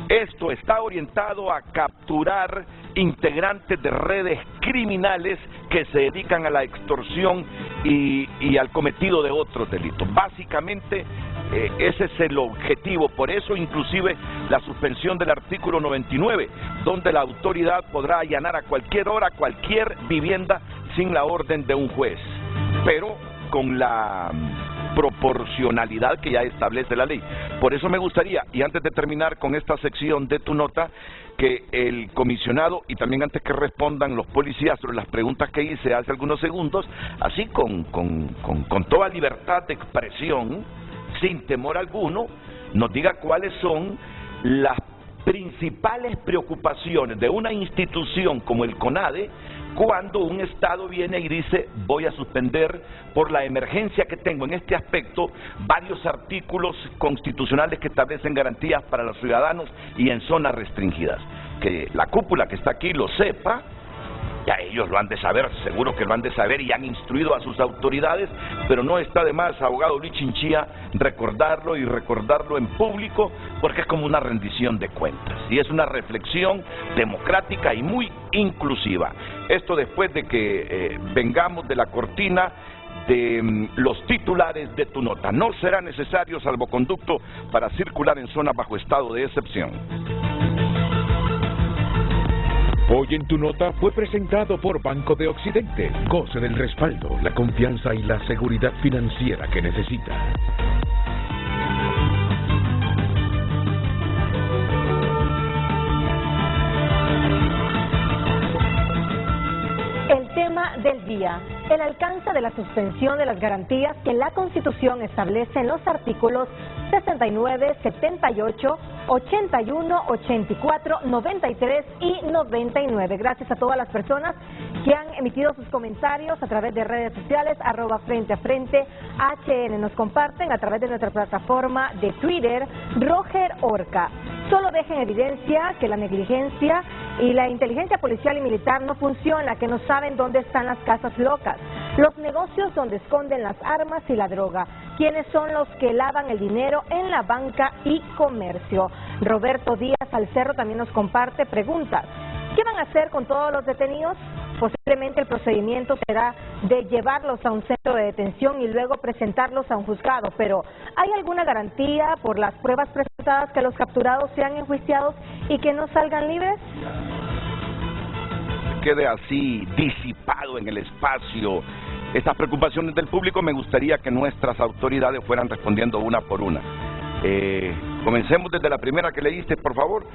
Esto está orientado a capturar integrantes de redes criminales que se dedican a la extorsión y al cometido de otros delitos. Básicamente, ese es el objetivo. Por eso, inclusive, la suspensión del artículo 99, donde la autoridad podrá allanar a cualquier hora, cualquier vivienda, sin la orden de un juez, pero con la proporcionalidad que ya establece la ley. Por eso me gustaría, y antes de terminar con esta sección de Tu Nota, que el comisionado, y también antes que respondan los policías sobre las preguntas que hice hace algunos segundos, así con toda libertad de expresión, sin temor alguno, nos diga cuáles son las principales preocupaciones de una institución como el CONADE cuando un Estado viene y dice, voy a suspender por la emergencia que tengo en este aspecto varios artículos constitucionales que establecen garantías para los ciudadanos y en zonas restringidas. Que la cúpula que está aquí lo sepa, ya ellos lo han de saber, seguro que lo han de saber y han instruido a sus autoridades, pero no está de más, abogado Luis Chinchilla, recordarlo y recordarlo en público, porque es como una rendición de cuentas y es una reflexión democrática y muy inclusiva. Esto después de que vengamos de la cortina de los titulares de Tu Nota. No será necesario salvoconducto para circular en zonas bajo estado de excepción. Hoy en Tu Nota fue presentado por Banco de Occidente. Goce del respaldo, la confianza y la seguridad financiera que necesita. día, el alcance de la suspensión de las garantías que la Constitución establece en los artículos 69, 78, 81, 84, 93 y 99. Gracias a todas las personas que han emitido sus comentarios a través de redes sociales, @Frente a Frente HN. Nos comparten a través de nuestra plataforma de Twitter, Roger Orca. Solo deja en evidencia que la negligencia y la inteligencia policial y militar no funciona, que no saben dónde están las casas locas, los negocios donde esconden las armas y la droga, quiénes son los que lavan el dinero en la banca y comercio. Roberto Díaz Alcerro también nos comparte preguntas. ¿Qué van a hacer con todos los detenidos? Posiblemente el procedimiento será de llevarlos a un centro de detención y luego presentarlos a un juzgado, pero ¿hay alguna garantía por las pruebas presentadas que los capturados sean enjuiciados y que no salgan libres? Quede así disipado en el espacio estas preocupaciones del público. Me gustaría que nuestras autoridades fueran respondiendo una por una. Comencemos desde la primera que leíste, por favor.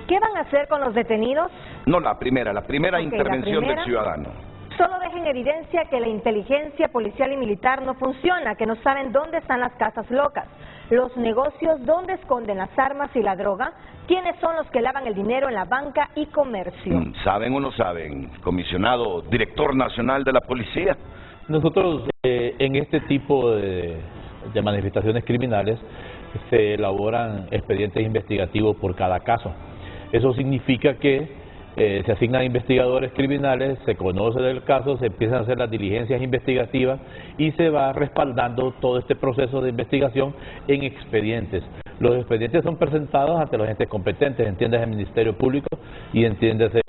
¿Qué van a hacer con los detenidos? No, la primera intervención del ciudadano. Solo deja en evidencia que la inteligencia policial y militar no funciona, que no saben dónde están las casas locas, los negocios donde esconden las armas y la droga, quiénes son los que lavan el dinero en la banca y comercio. ¿Saben o no saben, comisionado, director nacional de la policía? Nosotros en este tipo de manifestaciones criminales se elaboran expedientes investigativos por cada caso. Eso significa que se asignan investigadores criminales, se conoce del caso, se empiezan a hacer las diligencias investigativas y se va respaldando todo este proceso de investigación en expedientes. Los expedientes son presentados ante los entes competentes, entiéndase el Ministerio Público y entiéndase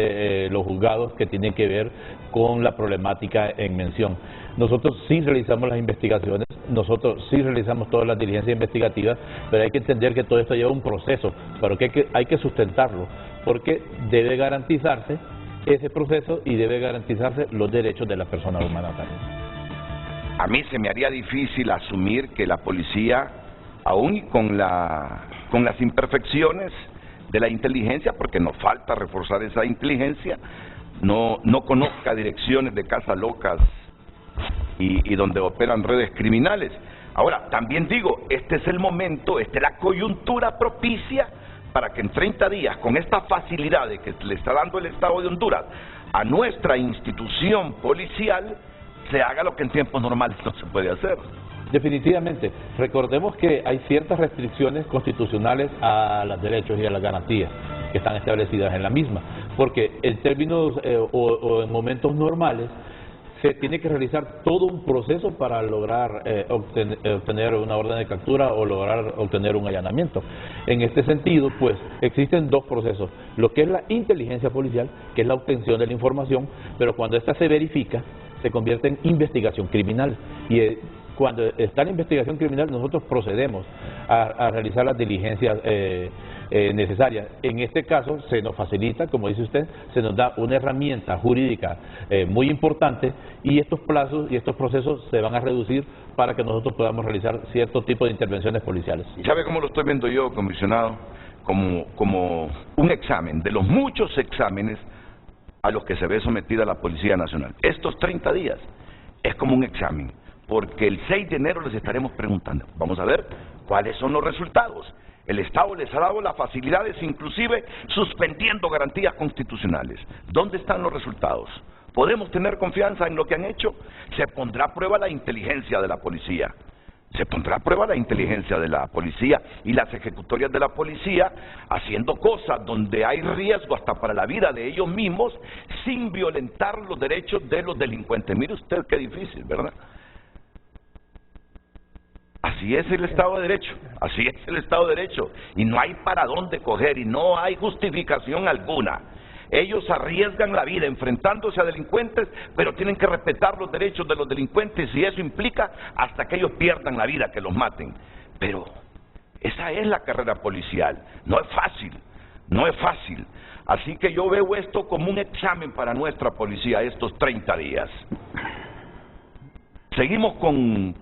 los juzgados que tienen que ver con la problemática en mención. Nosotros sí realizamos las investigaciones, nosotros sí realizamos todas las diligencias investigativas, pero hay que entender que todo esto lleva un proceso, pero que hay que sustentarlo, porque debe garantizarse ese proceso y debe garantizarse los derechos de las personas humanas también. A mí se me haría difícil asumir que la policía, aún y con las imperfecciones de la inteligencia, porque nos falta reforzar esa inteligencia, no conozca direcciones de casas locas y donde operan redes criminales. Ahora, también digo, este es el momento, esta es la coyuntura propicia para que en 30 días, con estas facilidades que le está dando el Estado de Honduras a nuestra institución policial, se haga lo que en tiempos normales no se puede hacer. Definitivamente. Recordemos que hay ciertas restricciones constitucionales a los derechos y a las garantías que están establecidas en la misma, porque en términos o en momentos normales se tiene que realizar todo un proceso para lograr obtener una orden de captura o lograr obtener un allanamiento. En este sentido, pues, existen dos procesos. Lo que es la inteligencia policial, que es la obtención de la información, pero cuando esta se verifica, se convierte en investigación criminal. Y cuando está en investigación criminal, nosotros procedemos a realizar las diligencias necesarias. En este caso, se nos facilita, como dice usted, se nos da una herramienta jurídica muy importante y estos plazos y estos procesos se van a reducir para que nosotros podamos realizar cierto tipo de intervenciones policiales. ¿Y sabe cómo lo estoy viendo yo, comisionado? Como un examen, de los muchos exámenes a los que se ve sometida la Policía Nacional. Estos 30 días es como un examen, porque el 6 de enero les estaremos preguntando, vamos a ver cuáles son los resultados. El Estado les ha dado las facilidades, inclusive suspendiendo garantías constitucionales. ¿Dónde están los resultados? ¿Podemos tener confianza en lo que han hecho? Se pondrá a prueba la inteligencia de la policía. Se pondrá a prueba la inteligencia de la policía y las ejecutorias de la policía haciendo cosas donde hay riesgo hasta para la vida de ellos mismos sin violentar los derechos de los delincuentes. Mire usted qué difícil, ¿verdad? Así es el Estado de Derecho, así es el Estado de Derecho, y no hay para dónde coger y no hay justificación alguna. Ellos arriesgan la vida enfrentándose a delincuentes, pero tienen que respetar los derechos de los delincuentes y eso implica hasta que ellos pierdan la vida, que los maten. Pero esa es la carrera policial, no es fácil, no es fácil. Así que yo veo esto como un examen para nuestra policía estos 30 días. Seguimos con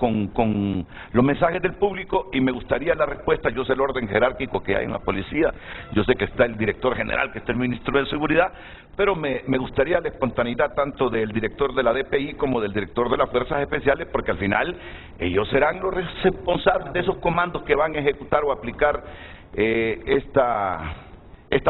los mensajes del público y me gustaría la respuesta. Yo sé el orden jerárquico que hay en la policía, yo sé que está el director general, que está el ministro de Seguridad, pero me gustaría la espontaneidad tanto del director de la DPI como del director de las Fuerzas Especiales, porque al final ellos serán los responsables de esos comandos que van a ejecutar o aplicar esta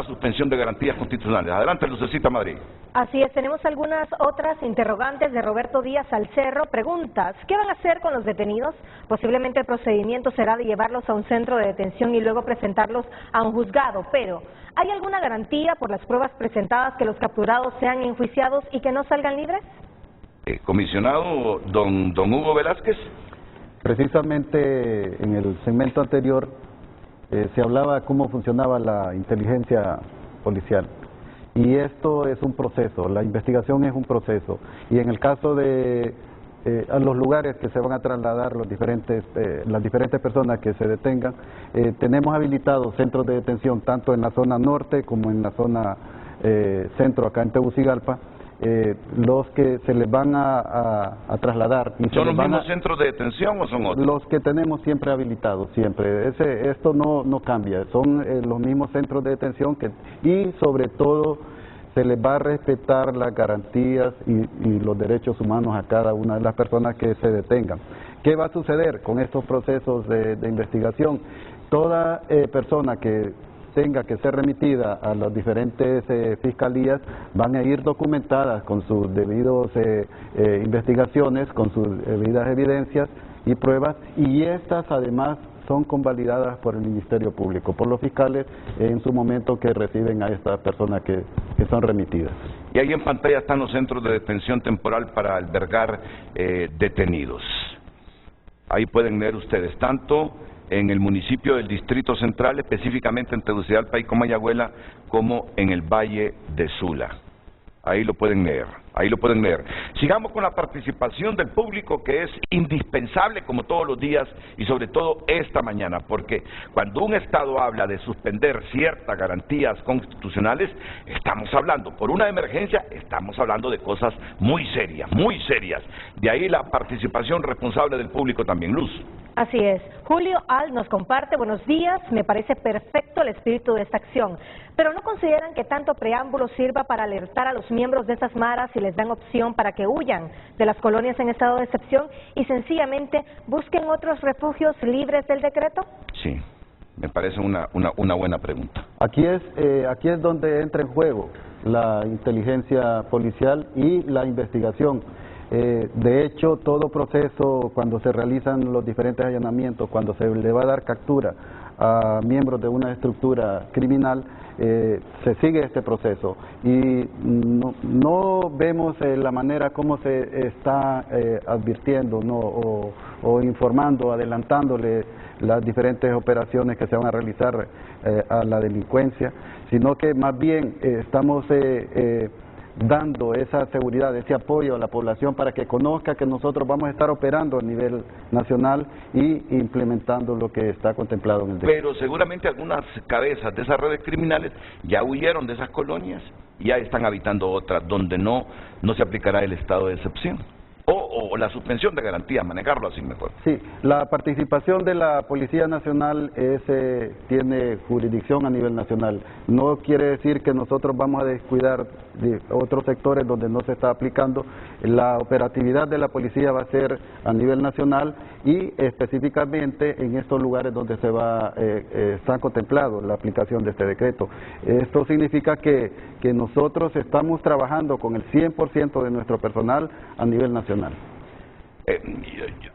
suspensión de garantías constitucionales. Adelante, Lucecita Madrid. Así es, tenemos algunas otras interrogantes de Roberto Díaz Alcerro. Preguntas: ¿qué van a hacer con los detenidos? Posiblemente el procedimiento será de llevarlos a un centro de detención y luego presentarlos a un juzgado, pero ¿hay alguna garantía por las pruebas presentadas que los capturados sean enjuiciados y que no salgan libres? Comisionado don Hugo Velázquez. Precisamente en el segmento anterior se hablaba cómo funcionaba la inteligencia policial. Y esto es un proceso, la investigación es un proceso. Y en el caso de a los lugares que se van a trasladar las diferentes personas que se detengan, tenemos habilitados centros de detención tanto en la zona norte como en la zona centro, acá en Tegucigalpa, los que se les van a trasladar. Y ¿Son los mismos centros de detención o son otros? Los que tenemos siempre habilitados, siempre. Esto no cambia, son los mismos centros de detención y sobre todo se les va a respetar las garantías y los derechos humanos a cada una de las personas que se detengan. ¿Qué va a suceder con estos procesos de investigación? Toda persona que tenga que ser remitida a las diferentes fiscalías van a ir documentadas con sus debidos investigaciones, con sus debidas evidencias y pruebas, y estas además son convalidadas por el Ministerio Público, por los fiscales en su momento que reciben a estas personas que son remitidas. Y ahí en pantalla están los centros de detención temporal para albergar detenidos. Ahí pueden leer ustedes, tanto en el municipio del Distrito Central, específicamente en Tegucigalpa y Comayagüela, como en el Valle de Sula. Ahí lo pueden leer, ahí lo pueden leer. Sigamos con la participación del público, que es indispensable como todos los días y sobre todo esta mañana, porque cuando un Estado habla de suspender ciertas garantías constitucionales, estamos hablando, por una emergencia, estamos hablando de cosas muy serias, muy serias. De ahí la participación responsable del público también. Luz. Así es. Julio Al nos comparte: buenos días, me parece perfecto el espíritu de esta acción, pero ¿no consideran que tanto preámbulo sirva para alertar a los miembros de estas maras y les dan opción para que huyan de las colonias en estado de excepción y sencillamente busquen otros refugios libres del decreto? Sí, me parece una buena pregunta. Aquí es donde entra en juego la inteligencia policial y la investigación. De hecho, todo proceso, cuando se realizan los diferentes allanamientos, cuando se le va a dar captura a miembros de una estructura criminal, se sigue este proceso y no vemos la manera como se está advirtiendo o informando, adelantándole las diferentes operaciones que se van a realizar a la delincuencia, sino que más bien estamos dando esa seguridad, ese apoyo a la población para que conozca que nosotros vamos a estar operando a nivel nacional y implementando lo que está contemplado en el decreto. Pero seguramente algunas cabezas de esas redes criminales ya huyeron de esas colonias y ya están habitando otras donde no se aplicará el estado de excepción. O la suspensión de garantías, manejarlo así mejor. Sí, la participación de la Policía Nacional tiene jurisdicción a nivel nacional. No quiere decir que nosotros vamos a descuidar de otros sectores donde no se está aplicando. La operatividad de la policía va a ser a nivel nacional y específicamente en estos lugares donde está contemplado la aplicación de este decreto. Esto significa que nosotros estamos trabajando con el 100% de nuestro personal a nivel nacional.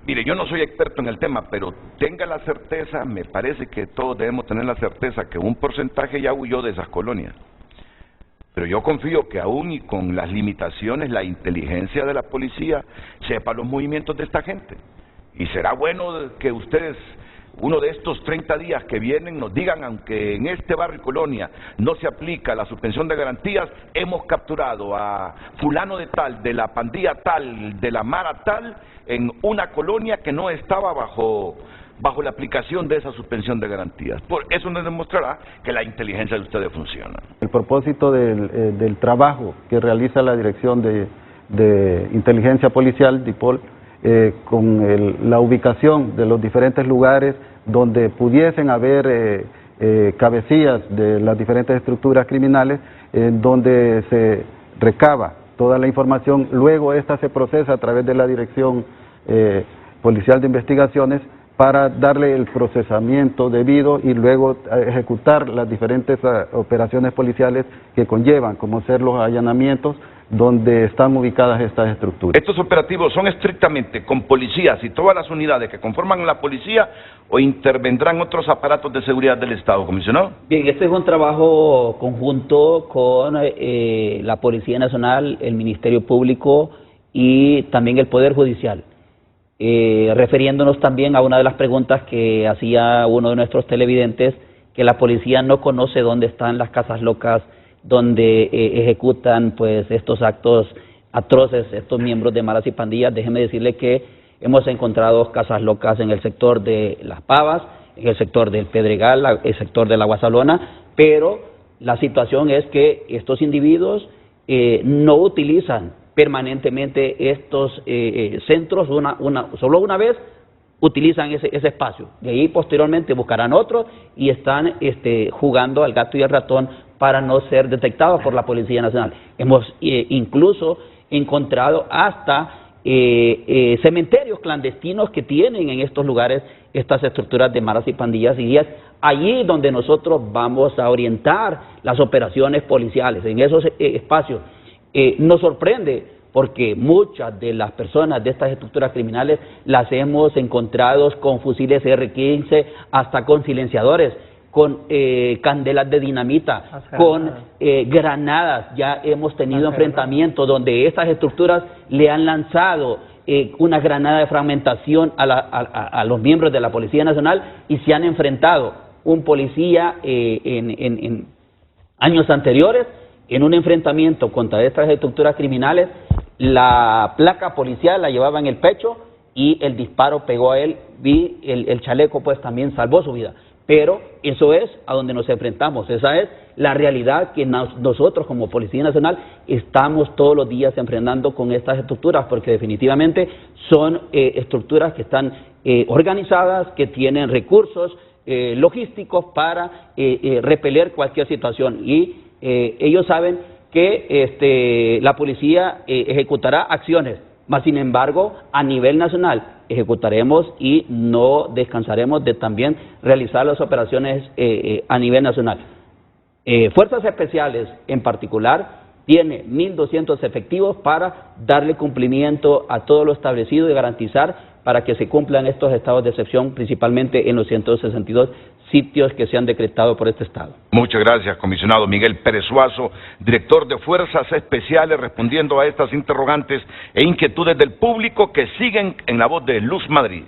Mire, yo no soy experto en el tema, pero tenga la certeza, me parece que todos debemos tener la certeza que un porcentaje ya huyó de esas colonias. Pero yo confío que aún y con las limitaciones, la inteligencia de la policía sepa los movimientos de esta gente. Y será bueno que ustedes, uno de estos 30 días que vienen, nos digan, aunque en este barrio y colonia no se aplica la suspensión de garantías, hemos capturado a fulano de tal, de la pandilla tal, de la mara tal, en una colonia que no estaba bajo la aplicación de esa suspensión de garantías. Por eso nos demostrará que la inteligencia de ustedes funciona. El propósito del trabajo que realiza la Dirección de Inteligencia Policial, DIPOL, con la ubicación de los diferentes lugares donde pudiesen haber cabecillas de las diferentes estructuras criminales, donde se recaba toda la información, luego esta se procesa a través de la Dirección Policial de Investigaciones para darle el procesamiento debido y luego ejecutar las diferentes operaciones policiales que conllevan, como ser los allanamientos donde están ubicadas estas estructuras. ¿Estos operativos son estrictamente con policías y todas las unidades que conforman la policía o intervendrán otros aparatos de seguridad del Estado, comisionado? Bien, este es un trabajo conjunto con la Policía Nacional, el Ministerio Público y también el Poder Judicial. Refiriéndonos también a una de las preguntas que hacía uno de nuestros televidentes, que la policía no conoce dónde están las casas locas donde ejecutan pues estos actos atroces estos miembros de maras y pandillas. Déjeme decirle que hemos encontrado casas locas en el sector de Las Pavas, en el sector del Pedregal, el sector de la Guasalona, pero la situación es que estos individuos no utilizan permanentemente estos centros, solo una vez utilizan ese espacio. De ahí posteriormente buscarán otro y están jugando al gato y al ratón para no ser detectados por la Policía Nacional. Hemos incluso encontrado hasta cementerios clandestinos que tienen en estos lugares estas estructuras de maras y pandillas, y es allí donde nosotros vamos a orientar las operaciones policiales, en esos espacios. Nos sorprende porque muchas de las personas de estas estructuras criminales las hemos encontrado con fusiles R-15, hasta con silenciadores, con candelas de dinamita, con granadas. Ya hemos tenido enfrentamientos donde estas estructuras le han lanzado una granada de fragmentación a los miembros de la Policía Nacional y se han enfrentado. Un policía en años anteriores, en un enfrentamiento contra estas estructuras criminales, la placa policial la llevaba en el pecho y el disparo pegó a él y el chaleco pues también salvó su vida. Pero eso es a donde nos enfrentamos, esa es la realidad que nosotros como Policía Nacional estamos todos los días enfrentando con estas estructuras, porque definitivamente son estructuras que están organizadas, que tienen recursos logísticos para repeler cualquier situación, y ellos saben que la policía ejecutará acciones, mas sin embargo a nivel nacional ejecutaremos y no descansaremos de también realizar las operaciones a nivel nacional. Fuerzas Especiales en particular tiene 1.200 efectivos para darle cumplimiento a todo lo establecido y garantizar para que se cumplan estos estados de excepción, principalmente en los 162 sitios que se han decretado por este Estado. Muchas gracias, comisionado Miguel Pérez Suazo, director de Fuerzas Especiales, respondiendo a estas interrogantes e inquietudes del público que siguen en la voz de Luz Madrid.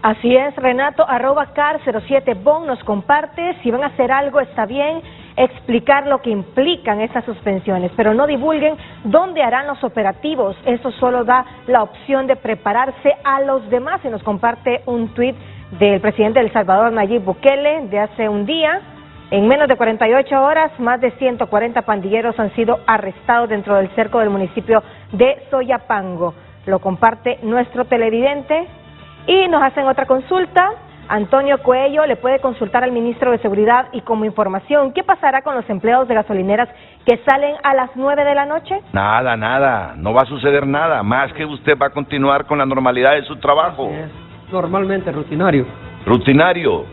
Así es, Renato, @car07bon nos comparte, si van a hacer algo está bien, explicar lo que implican estas suspensiones, pero no divulguen dónde harán los operativos, eso solo da la opción de prepararse a los demás. Y nos comparte un tuit del presidente de El Salvador, Nayib Bukele, de hace un día. En menos de 48 horas, más de 140 pandilleros han sido arrestados dentro del cerco del municipio de Soyapango. Lo comparte nuestro televidente. Y nos hacen otra consulta. Antonio Coello le puede consultar al ministro de Seguridad y como información, ¿qué pasará con los empleados de gasolineras que salen a las 9 de la noche? Nada, no va a suceder nada, más que usted va a continuar con la normalidad de su trabajo. Normalmente rutinario. Rutinario.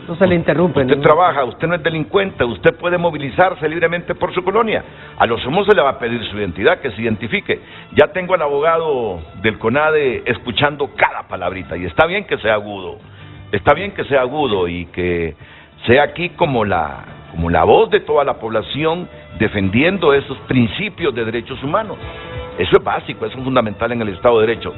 No se le interrumpe. Usted trabaja, usted no es delincuente, usted puede movilizarse libremente por su colonia. A lo sumo se le va a pedir su identidad, que se identifique. Ya tengo al abogado del CONADE escuchando cada palabrita, y está bien que sea agudo, y que sea aquí como la voz de toda la población defendiendo esos principios de derechos humanos. Eso es básico, eso es fundamental en el Estado de Derecho.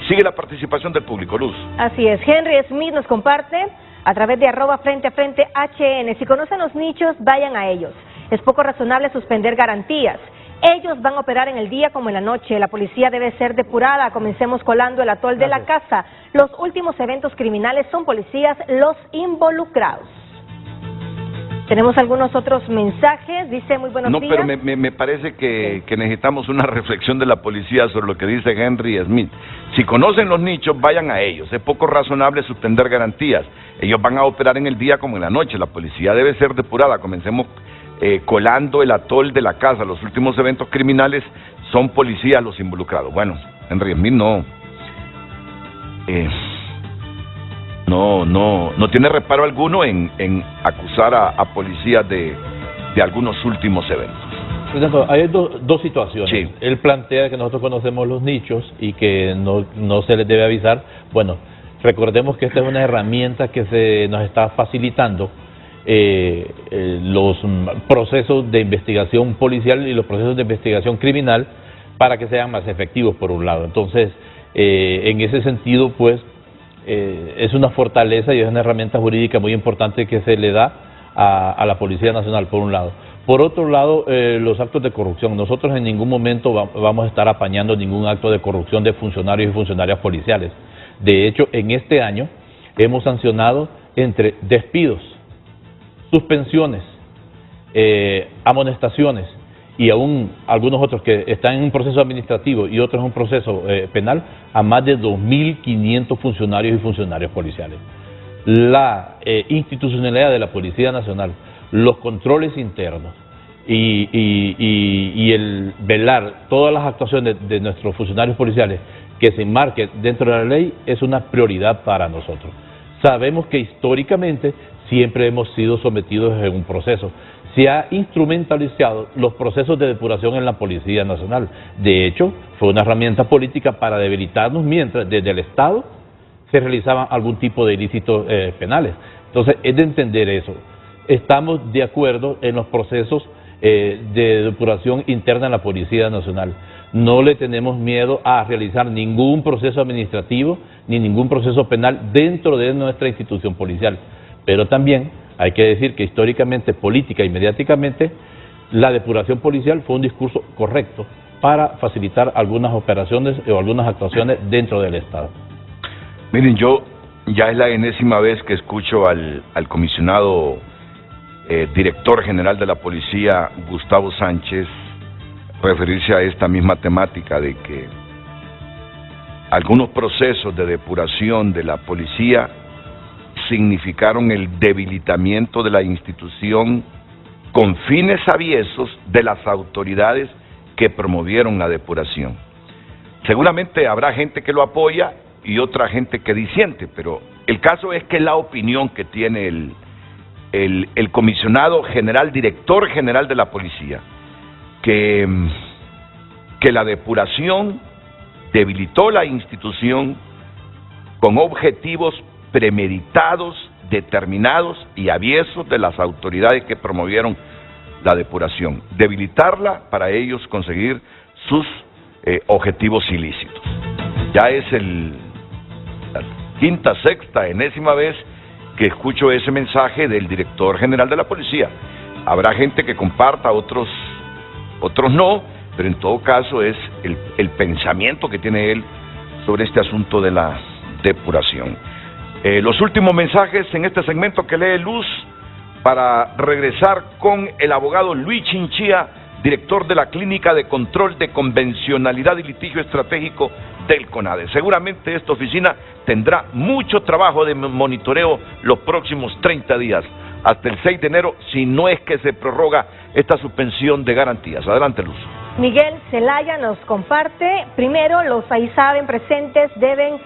Sigue la participación del público, Luz. Así es, Henry Smith nos comparte a través de @frente-a-frente-HN. Si conocen los nichos, vayan a ellos. Es poco razonable suspender garantías. Ellos van a operar en el día como en la noche. La policía debe ser depurada. Comencemos colando el atol de la casa. Los últimos eventos criminales son policías los involucrados. Tenemos algunos otros mensajes, dice muy buenos días. No, pero me parece que necesitamos una reflexión de la policía sobre lo que dice Henry Smith. Si conocen los nichos, vayan a ellos. Es poco razonable suspender garantías. Ellos van a operar en el día como en la noche. La policía debe ser depurada. Comencemos colando el atol de la casa. Los últimos eventos criminales son policías los involucrados. Bueno, Henry Smith no tiene reparo alguno en acusar a policías de algunos últimos eventos. Entonces, hay dos situaciones. Sí. Él plantea que nosotros conocemos los nichos y que no se les debe avisar. Bueno, recordemos que esta es una herramienta que se nos está facilitando los procesos de investigación policial y los procesos de investigación criminal para que sean más efectivos, por un lado. Entonces, en ese sentido, pues, es una fortaleza y es una herramienta jurídica muy importante que se le da a la Policía Nacional, por un lado. Por otro lado, los actos de corrupción. Nosotros en ningún momento vamos a estar apañando ningún acto de corrupción de funcionarios y funcionarias policiales. De hecho, en este año hemos sancionado entre despidos, suspensiones, amonestaciones y aún algunos otros que están en un proceso administrativo y otros en un proceso penal, a más de 2.500 funcionarios y funcionarias policiales. La institucionalidad de la Policía Nacional, los controles internos y el velar todas las actuaciones de nuestros funcionarios policiales que se enmarquen dentro de la ley es una prioridad para nosotros. Sabemos que históricamente siempre hemos sido sometidos en un proceso. Se ha instrumentalizado los procesos de depuración en la Policía Nacional. De hecho, fue una herramienta política para debilitarnos mientras desde el Estado se realizaban algún tipo de ilícitos penales. Entonces, es de entender eso. Estamos de acuerdo en los procesos de depuración interna en la Policía Nacional. No le tenemos miedo a realizar ningún proceso administrativo ni ningún proceso penal dentro de nuestra institución policial. Pero también hay que decir que históricamente, política y mediáticamente, la depuración policial fue un discurso correcto para facilitar algunas operaciones o algunas actuaciones dentro del Estado. Miren, yo ya es la enésima vez que escucho al comisionado director general de la policía, Gustavo Sánchez, referirse a esta misma temática de que algunos procesos de depuración de la policía significaron el debilitamiento de la institución con fines aviesos de las autoridades que promovieron la depuración. Seguramente habrá gente que lo apoya y otra gente que disiente, pero el caso es que la opinión que tiene el comisionado general, director general de la policía, que la depuración debilitó la institución con objetivos premeditados, determinados y aviesos de las autoridades que promovieron la depuración. Debilitarla para ellos conseguir sus objetivos ilícitos. Ya es la quinta, sexta, enésima vez que escucho ese mensaje del director general de la policía. Habrá gente que comparta, otros no, pero en todo caso es el pensamiento que tiene él sobre este asunto de la depuración. Los últimos mensajes en este segmento que lee Luz para regresar con el abogado Luis Chinchilla, director de la Clínica de Control de Convencionalidad y Litigio Estratégico del CONADE. Seguramente esta oficina tendrá mucho trabajo de monitoreo los próximos 30 días, hasta el 6 de enero, si no es que se prorroga esta suspensión de garantías. Adelante, Luz. Miguel Zelaya nos comparte, primero, los ahí saben presentes deben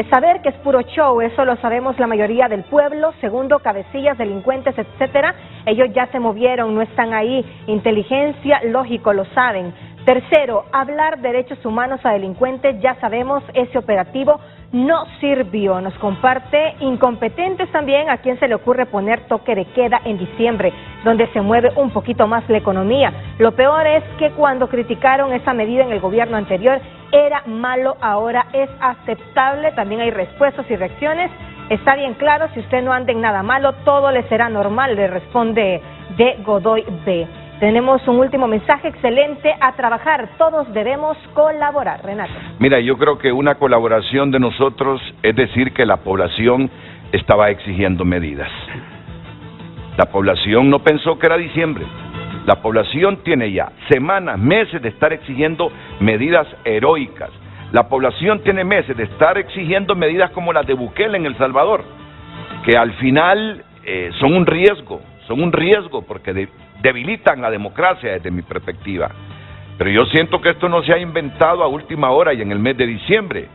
saber que es puro show, eso lo sabemos la mayoría del pueblo. Segundo, cabecillas, delincuentes, etcétera, ellos ya se movieron, no están ahí. Inteligencia, lógico, lo saben. Tercero, hablar derechos humanos a delincuentes, ya sabemos, ese operativo no sirvió. Nos comparte incompetentes también, a quien se le ocurre poner toque de queda en diciembre, donde se mueve un poquito más la economía. Lo peor es que cuando criticaron esa medida en el gobierno anterior era malo, ahora es aceptable. También hay respuestas y reacciones. Está bien claro, si usted no anda en nada malo, todo le será normal, le responde de Godoy B. Tenemos un último mensaje, excelente, a trabajar, todos debemos colaborar. Renato. Mira, yo creo que una colaboración de nosotros es decir que la población estaba exigiendo medidas. La población no pensó que era diciembre. La población tiene ya semanas, meses de estar exigiendo medidas heroicas. La población tiene meses de estar exigiendo medidas como las de Bukele en El Salvador, que al final son un riesgo porque debilitan la democracia desde mi perspectiva. Pero yo siento que esto no se ha inventado a última hora y en el mes de diciembre.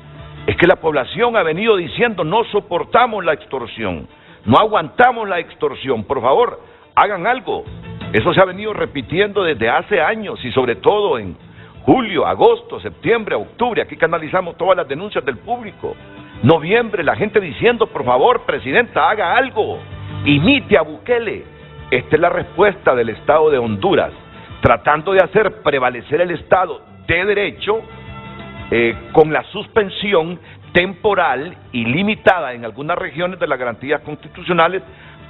Es que la población ha venido diciendo: no soportamos la extorsión, no aguantamos la extorsión, por favor, hagan algo. Eso se ha venido repitiendo desde hace años y sobre todo en julio, agosto, septiembre, octubre. Aquí canalizamos todas las denuncias del público. Noviembre, la gente diciendo: por favor, presidenta, haga algo, imite a Bukele. Esta es la respuesta del Estado de Honduras, tratando de hacer prevalecer el Estado de Derecho con la suspensión temporal y limitada en algunas regiones de las garantías constitucionales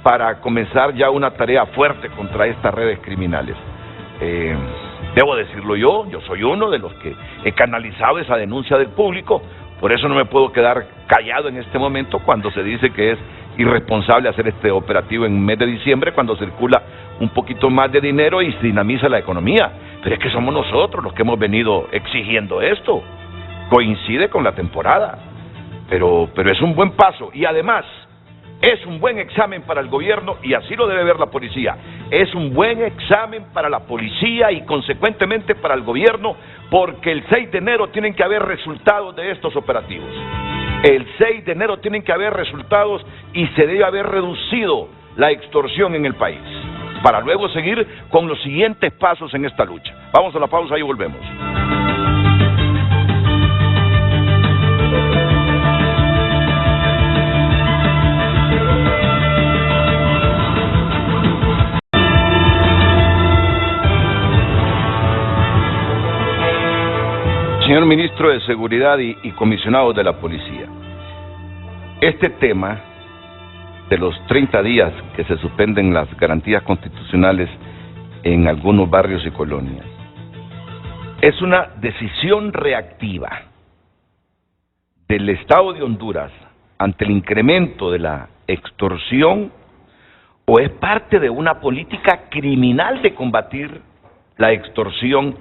para comenzar ya una tarea fuerte contra estas redes criminales. Debo decirlo yo soy uno de los que he canalizado esa denuncia del público, por eso no me puedo quedar callado en este momento cuando se dice que es irresponsable hacer este operativo en el mes de diciembre cuando circula un poquito más de dinero y se dinamiza la economía. Pero es que somos nosotros los que hemos venido exigiendo esto. Coincide con la temporada, pero es un buen paso y además es un buen examen para el gobierno y así lo debe ver la policía. Es un buen examen para la policía y consecuentemente para el gobierno, porque el 6 de enero tienen que haber resultados de estos operativos. El 6 de enero tienen que haber resultados y se debe haber reducido la extorsión en el país, para luego seguir con los siguientes pasos en esta lucha. Vamos a la pausa y volvemos. Señor Ministro de Seguridad y comisionado de la Policía, este tema de los 30 días que se suspenden las garantías constitucionales en algunos barrios y colonias es una decisión reactiva del Estado de Honduras ante el incremento de la extorsión o es parte de una política criminal de combatir la extorsión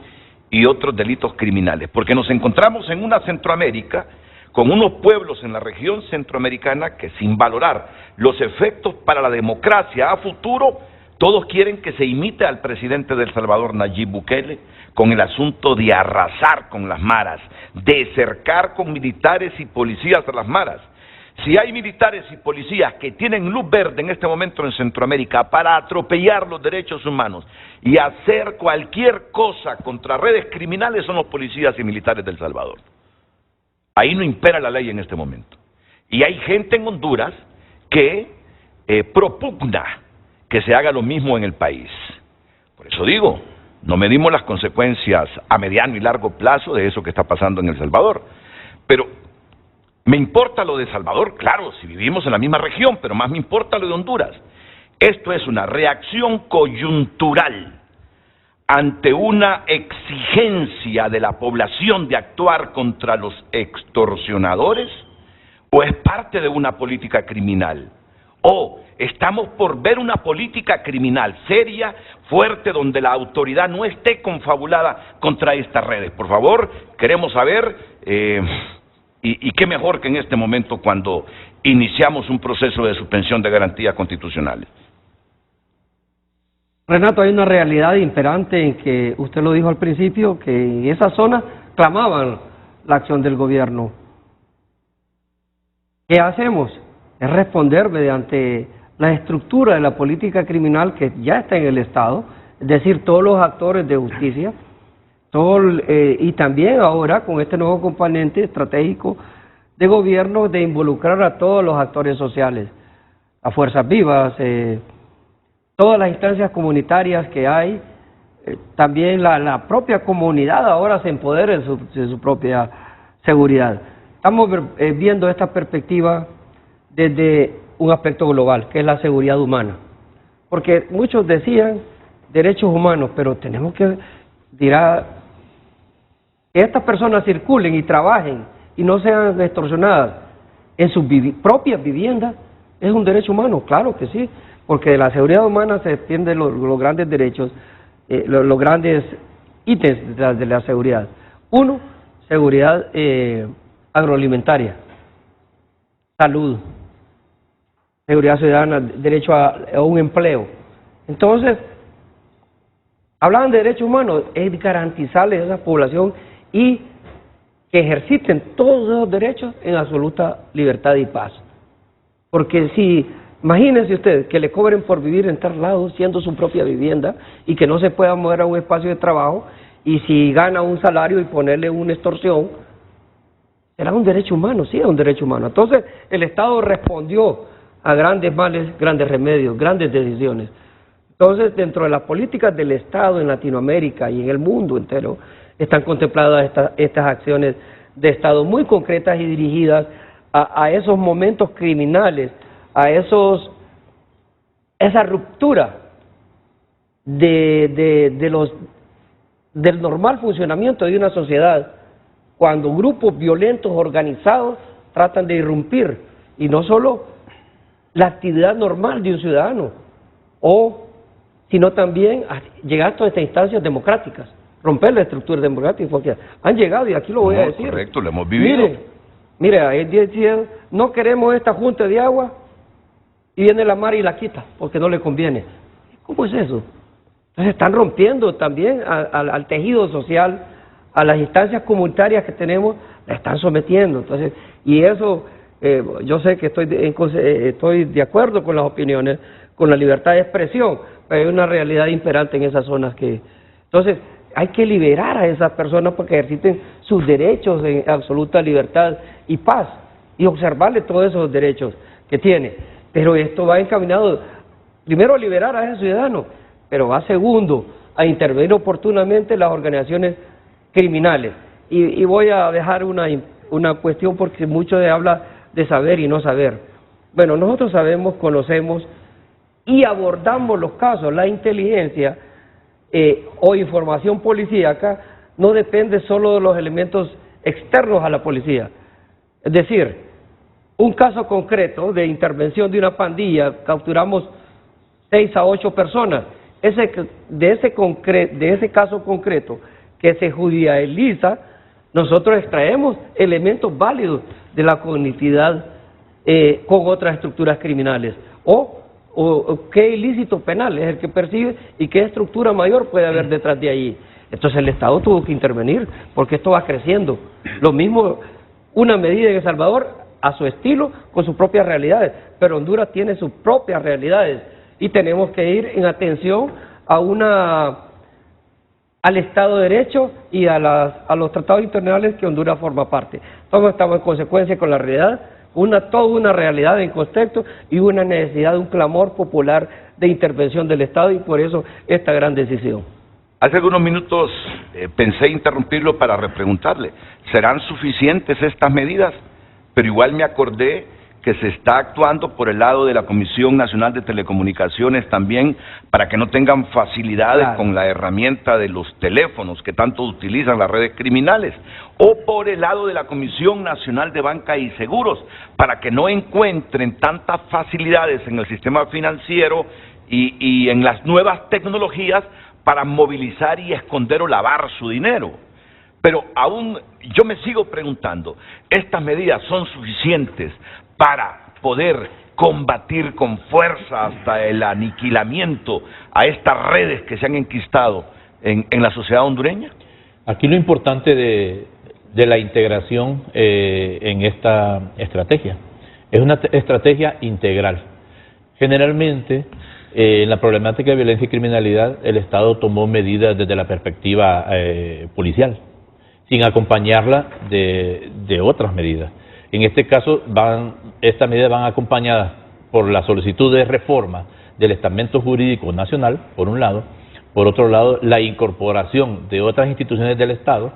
y otros delitos criminales, porque nos encontramos en una Centroamérica con unos pueblos en la región centroamericana que, sin valorar los efectos para la democracia a futuro, todos quieren que se imite al presidente de El Salvador, Nayib Bukele, con el asunto de arrasar con las maras, de cercar con militares y policías a las maras. Si hay militares y policías que tienen luz verde en este momento en Centroamérica para atropellar los derechos humanos y hacer cualquier cosa contra redes criminales, son los policías y militares de El Salvador. Ahí no impera la ley en este momento. Y hay gente en Honduras que propugna que se haga lo mismo en el país. Por eso digo, no medimos las consecuencias a mediano y largo plazo de eso que está pasando en El Salvador. Pero me importa lo de Salvador, claro, si vivimos en la misma región, pero más me importa lo de Honduras. Esto es una reacción coyuntural ante una exigencia de la población de actuar contra los extorsionadores, o es parte de una política criminal, o estamos por ver una política criminal seria, fuerte, donde la autoridad no esté confabulada contra estas redes. Por favor, queremos saber, y qué mejor que en este momento cuando iniciamos un proceso de suspensión de garantías constitucionales. Renato, hay una realidad imperante en que usted lo dijo al principio, que en esa zona clamaban la acción del gobierno. ¿Qué hacemos? Es responder mediante la estructura de la política criminal que ya está en el Estado, es decir, todos los actores de justicia, y también ahora con este nuevo componente estratégico de gobierno de involucrar a todos los actores sociales, a Fuerzas Vivas, todas las instancias comunitarias que hay, también la propia comunidad ahora se empodera de su propia seguridad. Estamos viendo esta perspectiva desde un aspecto global, que es la seguridad humana. Porque muchos decían derechos humanos, pero tenemos que que estas personas circulen y trabajen y no sean extorsionadas en sus propias viviendas, es un derecho humano, claro que sí. porque de la seguridad humana se desprenden los grandes derechos, los grandes ítems de la seguridad. Uno, seguridad agroalimentaria, salud, seguridad ciudadana, derecho a un empleo. Entonces, hablaban de derechos humanos, es garantizarles a esa población y que ejerciten todos esos derechos en absoluta libertad y paz. Porque si, imagínense ustedes, que le cobren por vivir en tal lado, siendo su propia vivienda, y que no se pueda mover a un espacio de trabajo, y si gana un salario y ponerle una extorsión, será un derecho humano, sí es un derecho humano. Entonces, el Estado respondió a grandes males, grandes remedios, grandes decisiones. Entonces, dentro de las políticas del Estado en Latinoamérica y en el mundo entero, están contempladas estas acciones de Estado muy concretas y dirigidas a esos momentos criminales, a esa ruptura del normal funcionamiento de una sociedad, cuando grupos violentos organizados tratan de irrumpir, y no solo la actividad normal de un ciudadano, sino también llegar a todas estas instancias democráticas, romper la estructura democrática, porque han llegado, y aquí lo voy a decir. Correcto, lo hemos vivido. Mire, ahí decían, no queremos esta junta de agua, y viene la mar y la quita, porque no le conviene. ¿Cómo es eso? Entonces están rompiendo también al tejido social, a las instancias comunitarias que tenemos, la están sometiendo. Entonces, y eso, yo sé que estoy de acuerdo con las opiniones, con la libertad de expresión, pero hay una realidad imperante en esas zonas entonces, hay que liberar a esas personas para que ejerciten sus derechos en absoluta libertad y paz, y observarle todos esos derechos que tiene. Pero esto va encaminado, primero, a liberar a esos ciudadanos, pero va segundo, a intervenir oportunamente las organizaciones criminales. Y voy a dejar una cuestión, porque mucho se habla de saber y no saber. Bueno, nosotros sabemos, conocemos y abordamos los casos. La inteligencia o información policíaca no depende solo de los elementos externos a la policía. Es decir, un caso concreto de intervención de una pandilla, capturamos 6 a 8 personas. De ese caso concreto que se judicializa, nosotros extraemos elementos válidos de la cognitividad con otras estructuras criminales. O qué ilícito penal es el que percibe y qué estructura mayor puede haber detrás de ahí. Entonces el Estado tuvo que intervenir, porque esto va creciendo. Lo mismo, una medida en El Salvador a su estilo, con sus propias realidades, pero Honduras tiene sus propias realidades y tenemos que ir en atención al Estado de Derecho y a los tratados internacionales que Honduras forma parte. Todos estamos en consecuencia con la realidad, toda una realidad en contexto y una necesidad, un clamor popular de intervención del Estado, y por eso esta gran decisión. Hace algunos minutos pensé interrumpirlo para repreguntarle, ¿serán suficientes estas medidas? Pero igual me acordé que se está actuando por el lado de la Comisión Nacional de Telecomunicaciones también, para que no tengan facilidades con la herramienta de los teléfonos que tanto utilizan las redes criminales, o por el lado de la Comisión Nacional de Banca y Seguros, para que no encuentren tantas facilidades en el sistema financiero y en las nuevas tecnologías para movilizar y esconder o lavar su dinero. Pero aún yo me sigo preguntando, ¿estas medidas son suficientes para poder combatir con fuerza hasta el aniquilamiento a estas redes que se han enquistado en la sociedad hondureña? Aquí lo importante de la integración en esta estrategia es una estrategia integral. Generalmente, en la problemática de violencia y criminalidad, el Estado tomó medidas desde la perspectiva policial, sin acompañarla de otras medidas. En este caso, estas medidas van acompañadas por la solicitud de reforma del estamento jurídico nacional, por un lado. Por otro lado, la incorporación de otras instituciones del Estado,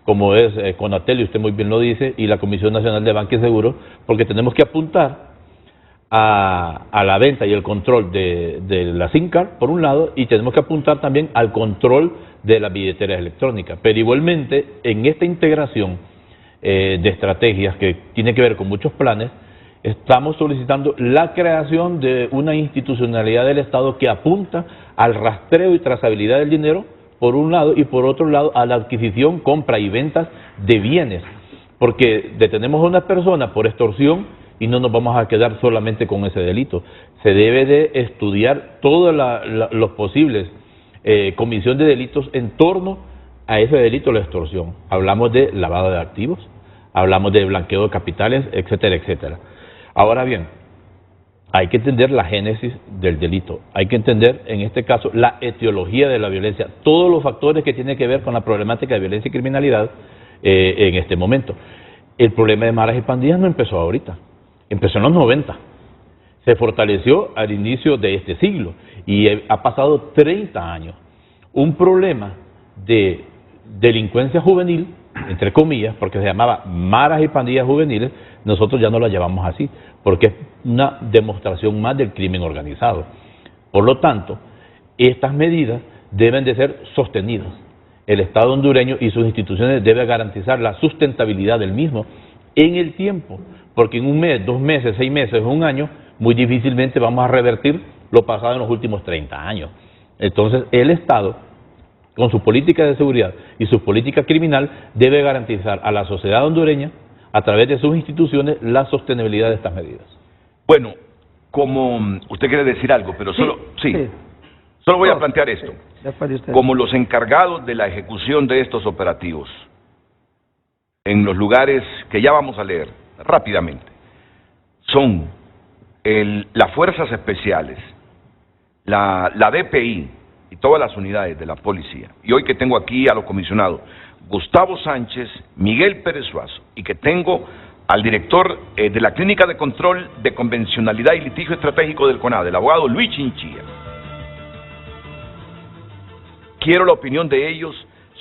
como es CONATEL, y usted muy bien lo dice, y la Comisión Nacional de Banca y Seguros, porque tenemos que apuntar a la venta y el control de la SIM card, por un lado, y tenemos que apuntar también al control de las billeteras electrónicas. Pero igualmente, en esta integración de estrategias que tiene que ver con muchos planes, Estamos solicitando la creación de una institucionalidad del Estado que apunta al rastreo y trazabilidad del dinero, por un lado, y por otro lado a la adquisición, compra y ventas de bienes, porque detenemos a una persona por extorsión y no nos vamos a quedar solamente con ese delito. Se debe de estudiar todos los posibles comisión de delitos en torno a ese delito de la extorsión. Hablamos de lavado de activos, hablamos de blanqueo de capitales, etcétera, etcétera. Ahora bien, hay que entender la génesis del delito, hay que entender en este caso la etiología de la violencia, todos los factores que tienen que ver con la problemática de violencia y criminalidad en este momento. El problema de maras y pandillas no empezó ahorita, empezó en los 90, se fortaleció al inicio de este siglo y ha pasado 30 años. Un problema de delincuencia juvenil, entre comillas, porque se llamaba maras y pandillas juveniles, nosotros ya no la llamamos así, porque es una demostración más del crimen organizado. Por lo tanto, estas medidas deben de ser sostenidas. El Estado hondureño y sus instituciones deben garantizar la sustentabilidad del mismo en el tiempo, porque en un mes, 2 meses, 6 meses o un año, muy difícilmente vamos a revertir lo pasado en los últimos 30 años. Entonces, el Estado, con su política de seguridad y su política criminal, debe garantizar a la sociedad hondureña, a través de sus instituciones, la sostenibilidad de estas medidas. Bueno, como usted quiere decir algo, pero solo voy a plantear esto. Como los encargados de la ejecución de estos operativos, en los lugares que ya vamos a leer rápidamente, son las fuerzas especiales, la DPI y todas las unidades de la policía. Y hoy que tengo aquí a los comisionados Gustavo Sánchez, Miguel Pérez Suazo, y que tengo al director de la Clínica de Control de Convencionalidad y Litigio Estratégico del CONADE, el abogado Luis Chinchilla. Quiero la opinión de ellos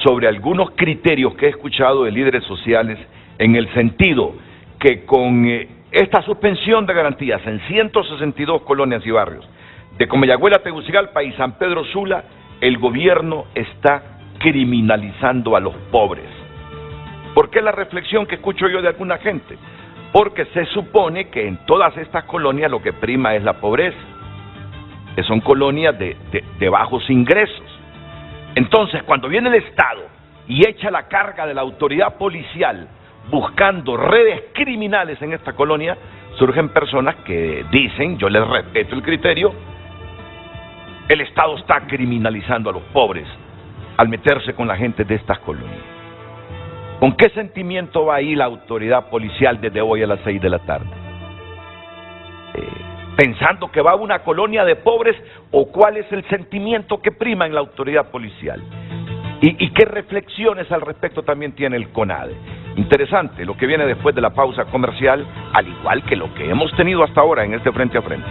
sobre algunos criterios que he escuchado de líderes sociales, en el sentido que con esta suspensión de garantías en 162 colonias y barrios, de Comayagüela, Tegucigalpa y San Pedro Sula, el gobierno está criminalizando a los pobres. ¿Por qué la reflexión que escucho yo de alguna gente? Porque se supone que en todas estas colonias lo que prima es la pobreza, que son colonias de bajos ingresos. Entonces, cuando viene el Estado y echa la carga de la autoridad policial buscando redes criminales en esta colonia, surgen personas que dicen, yo les respeto el criterio, el Estado está criminalizando a los pobres al meterse con la gente de estas colonias. ¿Con qué sentimiento va ahí la autoridad policial desde hoy a las 6 de la tarde? ¿Pensando que va a una colonia de pobres, o cuál es el sentimiento que prima en la autoridad policial? ¿Y qué reflexiones al respecto también tiene el CONADE? Interesante lo que viene después de la pausa comercial, al igual que lo que hemos tenido hasta ahora en este Frente a Frente.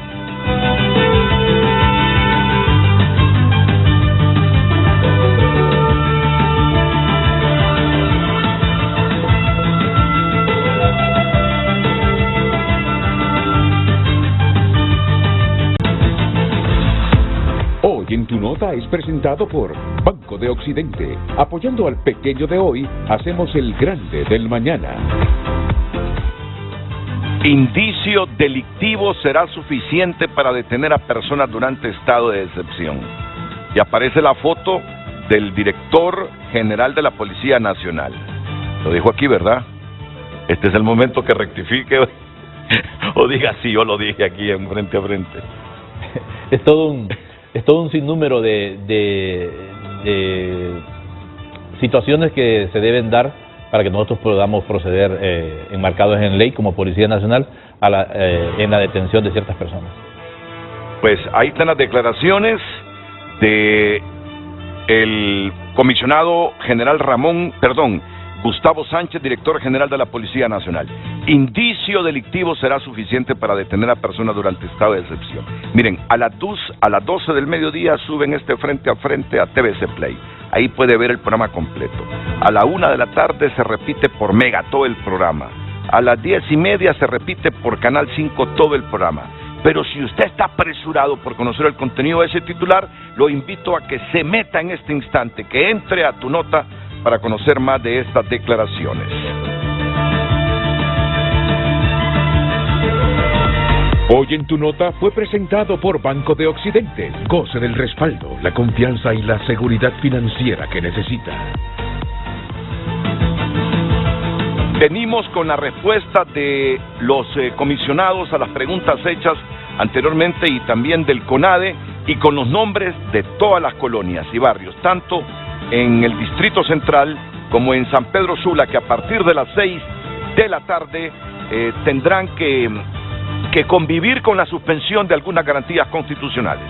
En tu nota es presentado por Banco de Occidente. Apoyando al pequeño de hoy, hacemos el grande del mañana. Indicio delictivo será suficiente para detener a personas durante estado de excepción. Y aparece la foto del director general de la Policía Nacional. Lo dijo aquí, ¿verdad? Este es el momento que rectifique o diga sí, yo lo dije aquí en Frente a Frente. Es todo un sinnúmero de situaciones que se deben dar para que nosotros podamos proceder enmarcados en ley como Policía Nacional en la detención de ciertas personas. Pues ahí están las declaraciones de el comisionado general Gustavo Sánchez, director general de la Policía Nacional. Indicio delictivo será suficiente para detener a personas durante estado de excepción. Miren, a las 12 del mediodía suben este Frente a Frente a TVC Play. Ahí puede ver el programa completo. A la 1 de la tarde se repite por Mega todo el programa. A las 10:30 se repite por Canal 5 todo el programa. Pero si usted está apresurado por conocer el contenido de ese titular, lo invito a que se meta en este instante, que entre a tu nota para conocer más de estas declaraciones. Hoy en Tu Nota fue presentado por Banco de Occidente. Goce del respaldo, la confianza y la seguridad financiera que necesita. Venimos con la respuesta de los comisionados a las preguntas hechas anteriormente y también del CONADE, y con los nombres de todas las colonias y barrios, tanto en el Distrito Central como en San Pedro Sula, que a partir de las 6 de la tarde tendrán que convivir con la suspensión de algunas garantías constitucionales.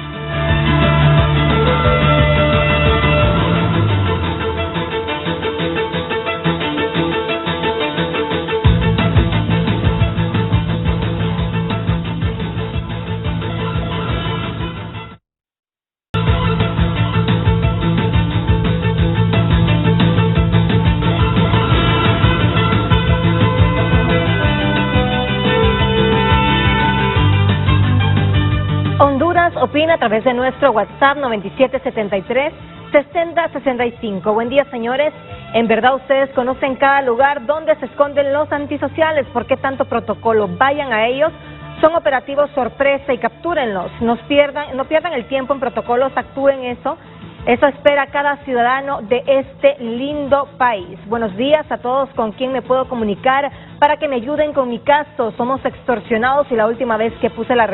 Opina a través de nuestro WhatsApp 9773-6065. Buen día, señores. En verdad ustedes conocen cada lugar donde se esconden los antisociales. ¿Por qué tanto protocolo? Vayan a ellos. Son operativos sorpresa y captúrenlos. No pierdan el tiempo en protocolos, actúen eso. Eso espera cada ciudadano de este lindo país. Buenos días a todos. ¿Con quién me puedo comunicar para que me ayuden con mi caso? Somos extorsionados y la última vez que puse la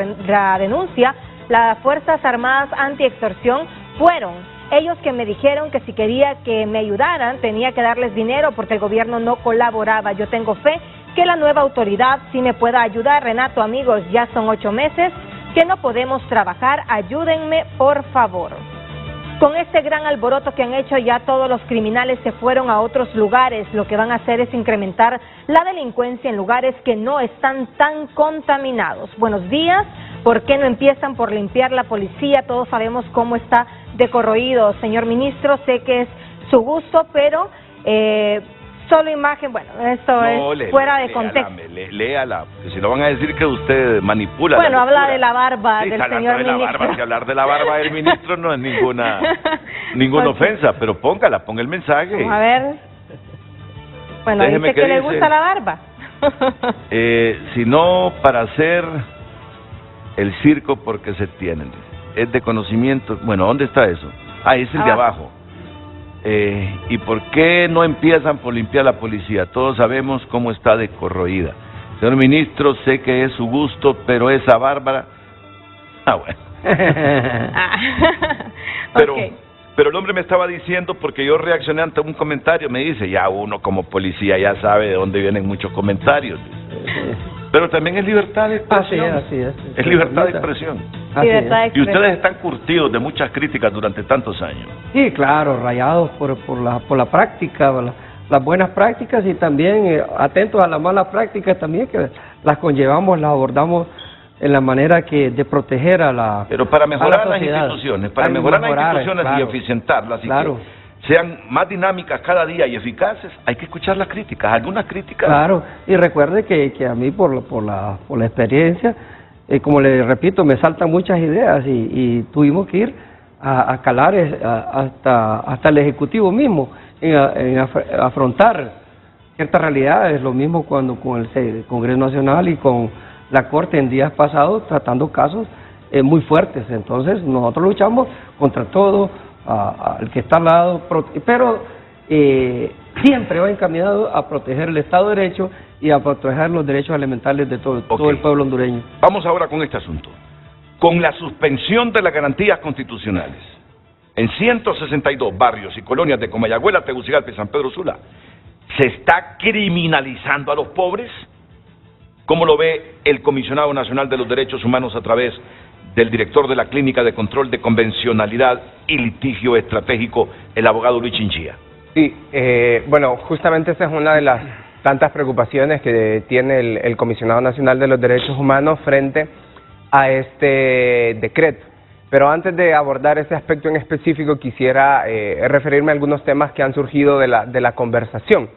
denuncia, las Fuerzas Armadas Anti-Extorsión fueron ellos que me dijeron que si quería que me ayudaran tenía que darles dinero porque el gobierno no colaboraba. Yo tengo fe que la nueva autoridad sí me pueda ayudar. Renato, amigos, ya son 8 meses que no podemos trabajar. Ayúdenme, por favor. Con este gran alboroto que han hecho, ya todos los criminales se fueron a otros lugares. Lo que van a hacer es incrementar la delincuencia en lugares que no están tan contaminados. Buenos días. ¿Por qué no empiezan por limpiar la policía? Todos sabemos cómo está de corroído. Señor ministro, sé que es su gusto, pero solo imagen, bueno, esto no, es fuera de contexto. Léala, si no van a decir que usted manipula. Bueno, habla de la barba del señor ministro. Si hablar de la barba del ministro no es ninguna ofensa, pero ponga el mensaje. Vamos a ver. Bueno, déjeme dice que le gusta la barba. Si no, para hacer el circo porque se tienen. Es de conocimiento. Bueno, ¿dónde está eso? Ah, es el de abajo. ¿Y por qué no empiezan por limpiar la policía? Todos sabemos cómo está de corroída. Señor ministro, sé que es su gusto, pero esa Bárbara... Ah, bueno. Pero el hombre me estaba diciendo, porque yo reaccioné ante un comentario, me dice, ya uno como policía ya sabe de dónde vienen muchos comentarios. Pero también es libertad de expresión. Así es. Es libertad de expresión. Y ustedes están curtidos de muchas críticas durante tantos años. Sí, claro, rayados por la práctica, las buenas prácticas, y también atentos a las malas prácticas también, que las conllevamos, las abordamos en la manera de proteger a la Pero para mejorar las instituciones, y eficientarlas, y que sean más dinámicas cada día y eficaces, hay que escuchar las críticas, algunas críticas. Claro, y recuerde que a mí por la experiencia, como le repito, me saltan muchas ideas y tuvimos que ir a calar hasta el Ejecutivo mismo en afrontar ciertas realidades. Lo mismo cuando con el Congreso Nacional y con la Corte en días pasados tratando casos muy fuertes. Entonces nosotros luchamos contra todo, al que está al lado, pero siempre va encaminado a proteger el Estado de Derecho y a proteger los derechos elementales de todo el pueblo hondureño. Vamos ahora con este asunto. Con la suspensión de las garantías constitucionales en 162 barrios y colonias de Comayagüela, Tegucigalpa y San Pedro Sula, ¿se está criminalizando a los pobres? ¿Cómo lo ve el Comisionado Nacional de los Derechos Humanos a través del director de la Clínica de Control de Convencionalidad y Litigio Estratégico, el abogado Luis Chinchilla? Sí, bueno, justamente esa es una de las tantas preocupaciones que tiene el Comisionado Nacional de los Derechos Humanos frente a este decreto. Pero antes de abordar ese aspecto en específico, quisiera referirme a algunos temas que han surgido de la conversación.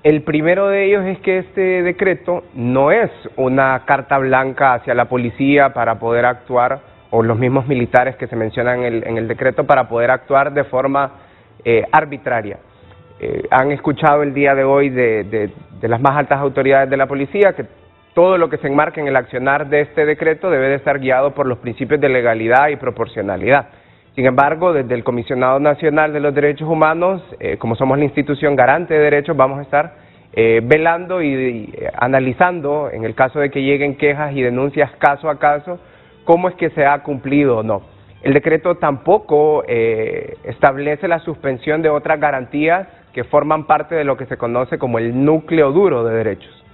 El primero de ellos es que este decreto no es una carta blanca hacia la policía para poder actuar, o los mismos militares que se mencionan en el decreto, para poder actuar de forma arbitraria. Han escuchado el día de hoy de las más altas autoridades de la policía que todo lo que se enmarca en el accionar de este decreto debe de estar guiado por los principios de legalidad y proporcionalidad. Sin embargo, desde el Comisionado Nacional de los Derechos Humanos, como somos la institución garante de derechos, vamos a estar velando y analizando, en el caso de que lleguen quejas y denuncias caso a caso, cómo es que se ha cumplido o no. El decreto tampoco establece la suspensión de otras garantías que forman parte de lo que se conoce como el núcleo duro de derechos.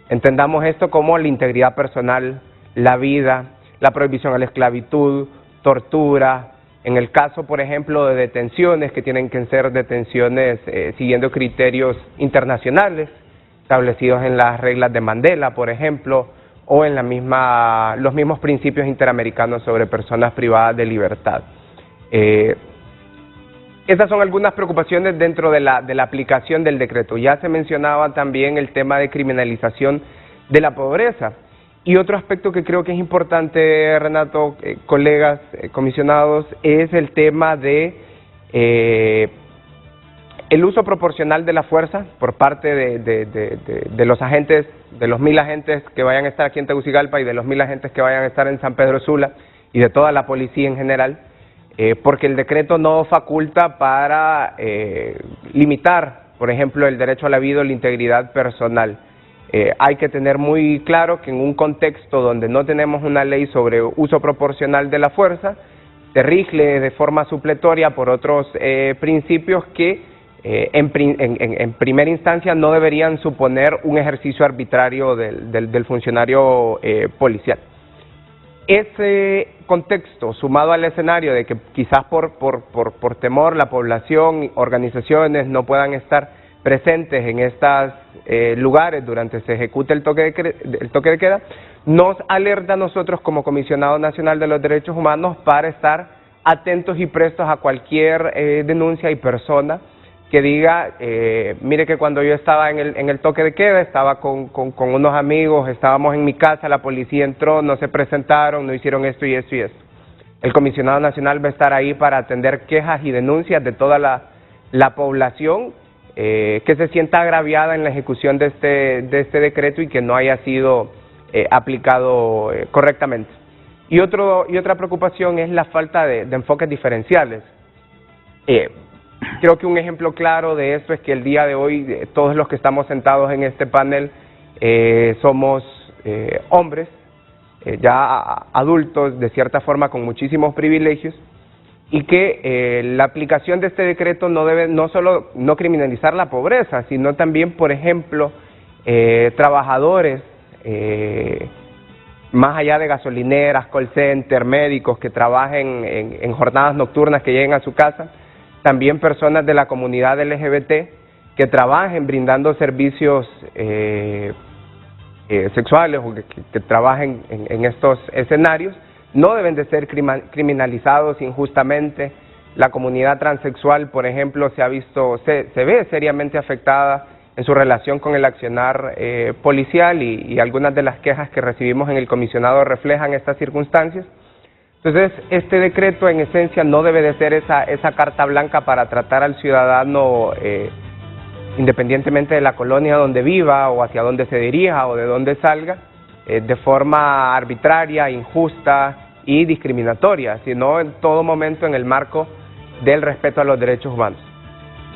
Entendamos esto como la integridad personal, la vida, la prohibición a la esclavitud, tortura. En el caso, por ejemplo, de detenciones, que tienen que ser detenciones siguiendo criterios internacionales, establecidos en las reglas de Mandela, por ejemplo, o en los mismos principios interamericanos sobre personas privadas de libertad. Estas son algunas preocupaciones dentro de la aplicación del decreto. Ya se mencionaba también el tema de criminalización de la pobreza. Y otro aspecto que creo que es importante, Renato, colegas, comisionados, es el tema de el uso proporcional de la fuerza por parte de los agentes, de los 1000 agentes que vayan a estar aquí en Tegucigalpa y de los 1000 agentes que vayan a estar en San Pedro Sula y de toda la policía en general, porque el decreto no faculta para limitar, por ejemplo, el derecho a la vida o la integridad personal. Hay que tener muy claro que en un contexto donde no tenemos una ley sobre uso proporcional de la fuerza, se rige de forma supletoria por otros principios que en primera instancia no deberían suponer un ejercicio arbitrario del funcionario policial. Ese contexto, sumado al escenario de que quizás por temor la población, organizaciones no puedan estar presentes en estos lugares durante se ejecute el toque de queda, nos alerta a nosotros como Comisionado Nacional de los Derechos Humanos para estar atentos y prestos a cualquier denuncia y persona que diga, mire que cuando yo estaba en el toque de queda, estaba con unos amigos, estábamos en mi casa, la policía entró, no se presentaron, no hicieron esto y esto y esto. El Comisionado Nacional va a estar ahí para atender quejas y denuncias de toda la población que se sienta agraviada en la ejecución de este decreto y que no haya sido aplicado correctamente. Y otra preocupación es la falta de enfoques diferenciales. Creo que un ejemplo claro de esto es que el día de hoy todos los que estamos sentados en este panel somos hombres, ya adultos de cierta forma con muchísimos privilegios, y que la aplicación de este decreto no debe no solo no criminalizar la pobreza, sino también, por ejemplo, trabajadores más allá de gasolineras, call center, médicos que trabajen en jornadas nocturnas, que lleguen a su casa, también personas de la comunidad LGBT que trabajen brindando servicios sexuales o que trabajen en estos escenarios, no deben de ser criminalizados injustamente. La comunidad transexual, por ejemplo, se ve seriamente afectada en su relación con el accionar policial y algunas de las quejas que recibimos en el comisionado reflejan estas circunstancias. Entonces, este decreto en esencia no debe de ser esa carta blanca para tratar al ciudadano independientemente de la colonia donde viva o hacia dónde se dirija o de dónde salga, de forma arbitraria, injusta y discriminatoria, sino en todo momento en el marco del respeto a los derechos humanos.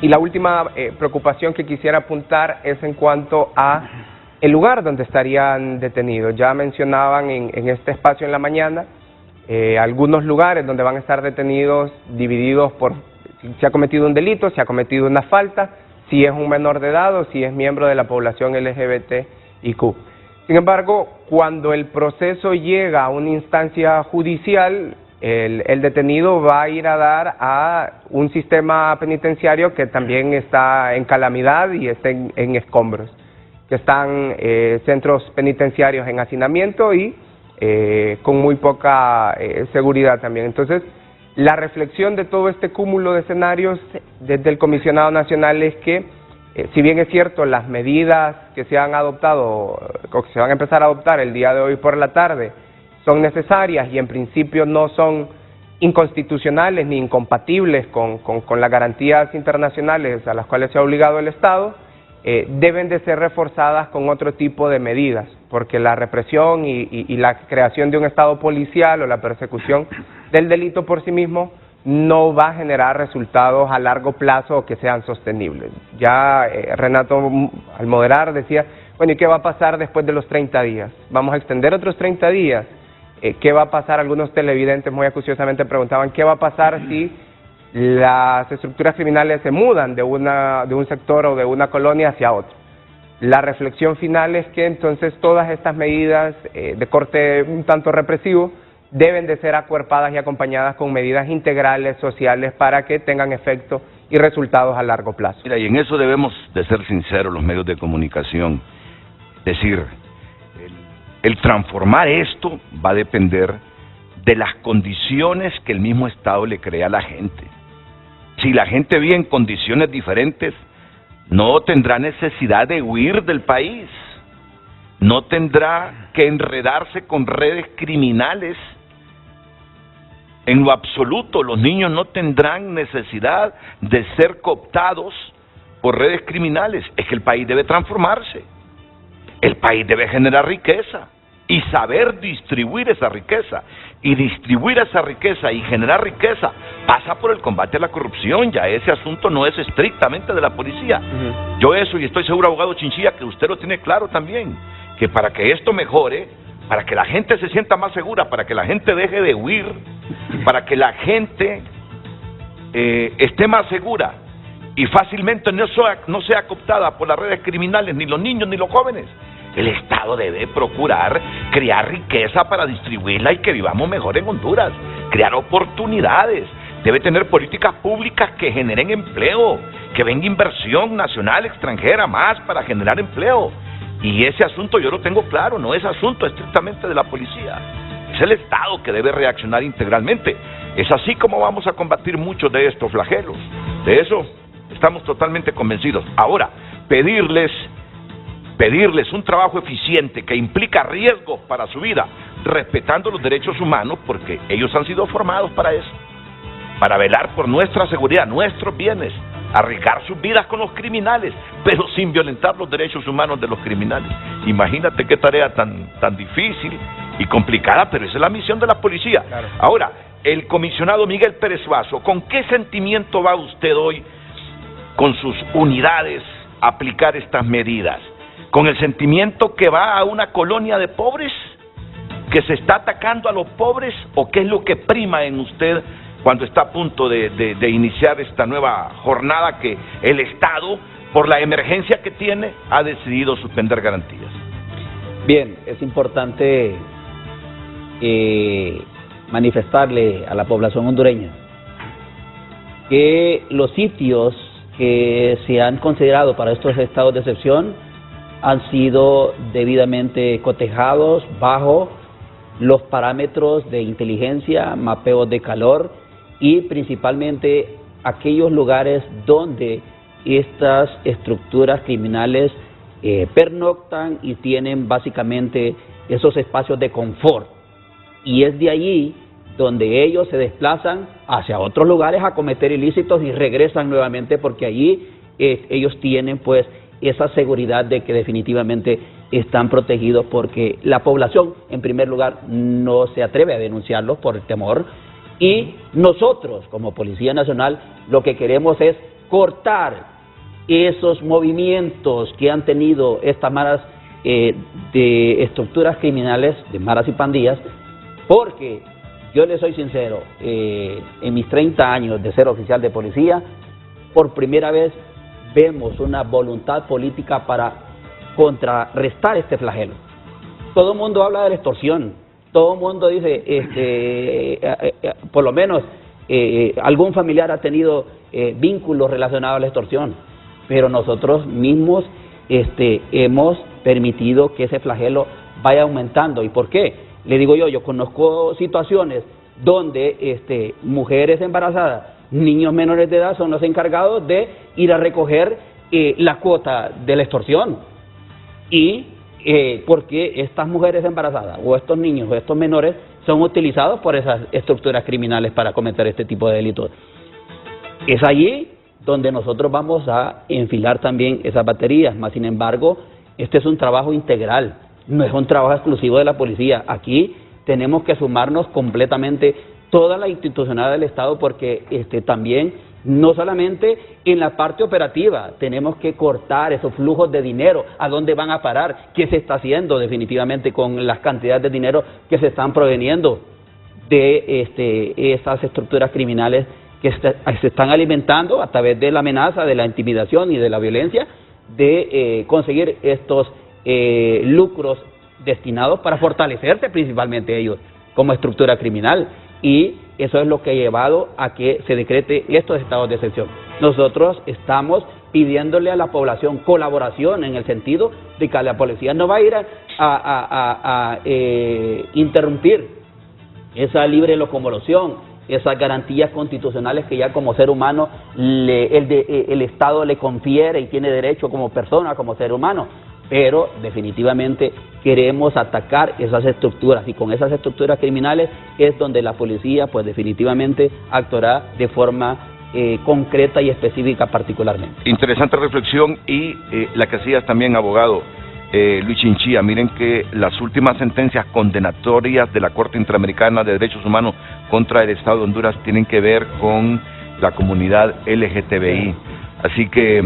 Y la última preocupación que quisiera apuntar es en cuanto a el lugar donde estarían detenidos. Ya mencionaban en este espacio en la mañana algunos lugares donde van a estar detenidos divididos por si se ha cometido un delito, si ha cometido una falta, si es un menor de edad o si es miembro de la población LGBTIQ. Sin embargo, cuando el proceso llega a una instancia judicial, el detenido va a ir a dar a un sistema penitenciario que también está en calamidad y está en escombros, que están centros penitenciarios en hacinamiento y con muy poca seguridad también. Entonces, la reflexión de todo este cúmulo de escenarios desde el Comisionado Nacional es que si bien es cierto, las medidas que se han adoptado o que se van a empezar a adoptar el día de hoy por la tarde son necesarias y en principio no son inconstitucionales ni incompatibles con las garantías internacionales a las cuales se ha obligado el Estado, deben de ser reforzadas con otro tipo de medidas. porque la represión y la creación de un estado policial o la persecución del delito por sí mismo no va a generar resultados a largo plazo que sean sostenibles. Ya Renato, al moderar, decía, bueno, ¿y qué va a pasar después de los 30 días? ¿Vamos a extender otros 30 días? ¿Qué va a pasar? Algunos televidentes muy acuciosamente preguntaban, ¿qué va a pasar si las estructuras criminales se mudan de un sector o de una colonia hacia otro? La reflexión final es que entonces todas estas medidas de corte un tanto represivo deben de ser acuerpadas y acompañadas con medidas integrales, sociales, para que tengan efecto y resultados a largo plazo. Mira, y en eso debemos de ser sinceros los medios de comunicación. Es decir, el transformar esto va a depender de las condiciones que el mismo Estado le crea a la gente. Si la gente vive en condiciones diferentes, no tendrá necesidad de huir del país, no tendrá que enredarse con redes criminales. En lo absoluto, los niños no tendrán necesidad de ser cooptados por redes criminales. Es que el país debe transformarse, el país debe generar riqueza y saber distribuir esa riqueza. Y distribuir esa riqueza y generar riqueza pasa por el combate a la corrupción. Ya ese asunto no es estrictamente de la policía. Yo eso, y estoy seguro, abogado Chinchilla, que usted lo tiene claro también, que para que esto mejore, para que la gente se sienta más segura, para que la gente deje de huir, para que la gente esté más segura y fácilmente no sea cooptada por las redes criminales, ni los niños ni los jóvenes, el Estado debe procurar crear riqueza para distribuirla y que vivamos mejor en Honduras, crear oportunidades, debe tener políticas públicas que generen empleo, que venga inversión nacional, extranjera, más para generar empleo. Y ese asunto yo lo tengo claro, no es asunto estrictamente de la policía, es el Estado que debe reaccionar integralmente. Es así como vamos a combatir muchos de estos flagelos, de eso estamos totalmente convencidos. Ahora, pedirles un trabajo eficiente que implica riesgos para su vida, respetando los derechos humanos, porque ellos han sido formados para eso, para velar por nuestra seguridad, nuestros bienes, arriesgar sus vidas con los criminales, pero sin violentar los derechos humanos de los criminales. Imagínate qué tarea tan difícil y complicada, pero esa es la misión de la policía. Claro. Ahora, el comisionado Miguel Pérez Vaso, ¿con qué sentimiento va usted hoy con sus unidades a aplicar estas medidas? ¿Con el sentimiento que va a una colonia de pobres, que se está atacando a los pobres, o qué es lo que prima en usted cuando está a punto de iniciar esta nueva jornada que el Estado, por la emergencia que tiene, ha decidido suspender garantías? Bien, es importante manifestarle a la población hondureña que los sitios que se han considerado para estos estados de excepción han sido debidamente cotejados bajo los parámetros de inteligencia, mapeos de calor y principalmente aquellos lugares donde estas estructuras criminales pernoctan y tienen básicamente esos espacios de confort. Y es de allí donde ellos se desplazan hacia otros lugares a cometer ilícitos y regresan nuevamente, porque allí ellos tienen pues esa seguridad de que definitivamente están protegidos, porque la población en primer lugar no se atreve a denunciarlos por el temor, y nosotros como Policía Nacional lo que queremos es cortar esos movimientos que han tenido estas maras de estructuras criminales, de maras y pandillas, porque yo les soy sincero, en mis 30 años de ser oficial de policía, por primera vez vemos una voluntad política para contrarrestar este flagelo. Todo el mundo habla de la extorsión, todo el mundo dice, por lo menos algún familiar ha tenido vínculos relacionados a la extorsión, pero nosotros mismos hemos permitido que ese flagelo vaya aumentando. ¿Y por qué? Le digo yo conozco situaciones donde mujeres embarazadas, niños menores de edad son los encargados de ir a recoger la cuota de la extorsión. Y porque estas mujeres embarazadas o estos niños o estos menores son utilizados por esas estructuras criminales para cometer este tipo de delitos. Es allí donde nosotros vamos a enfilar también esas baterías, más sin embargo, este es un trabajo integral. no es un trabajo exclusivo de la policía. Aquí tenemos que sumarnos completamente toda la institucionalidad del Estado, porque también, no solamente en la parte operativa, tenemos que cortar esos flujos de dinero, a dónde van a parar, qué se está haciendo definitivamente con las cantidades de dinero que se están proveniendo de esas estructuras criminales que se están alimentando a través de la amenaza, de la intimidación y de la violencia, de conseguir estos lucros destinados para fortalecerse principalmente ellos como estructura criminal. Y eso es lo que ha llevado a que se decrete estos estados de excepción. Nosotros estamos pidiéndole a la población colaboración, en el sentido de que la policía no va a ir a interrumpir esa libre locomoción, esas garantías constitucionales que ya como ser humano el Estado le confiere y tiene derecho como persona, como ser humano. Pero definitivamente queremos atacar esas estructuras, y con esas estructuras criminales es donde la policía pues definitivamente actuará de forma concreta y específica particularmente. Interesante reflexión, y la que hacías también, abogado Luis Chinchilla. Miren que las últimas sentencias condenatorias de la Corte Interamericana de Derechos Humanos contra el Estado de Honduras tienen que ver con la comunidad LGTBI. Así que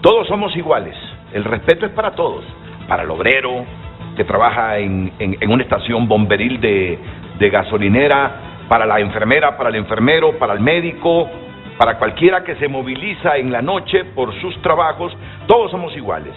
todos somos iguales. El respeto es para todos, para el obrero que trabaja en una estación bomberil de gasolinera, para la enfermera, para el enfermero, para el médico, para cualquiera que se moviliza en la noche por sus trabajos. Todos somos iguales,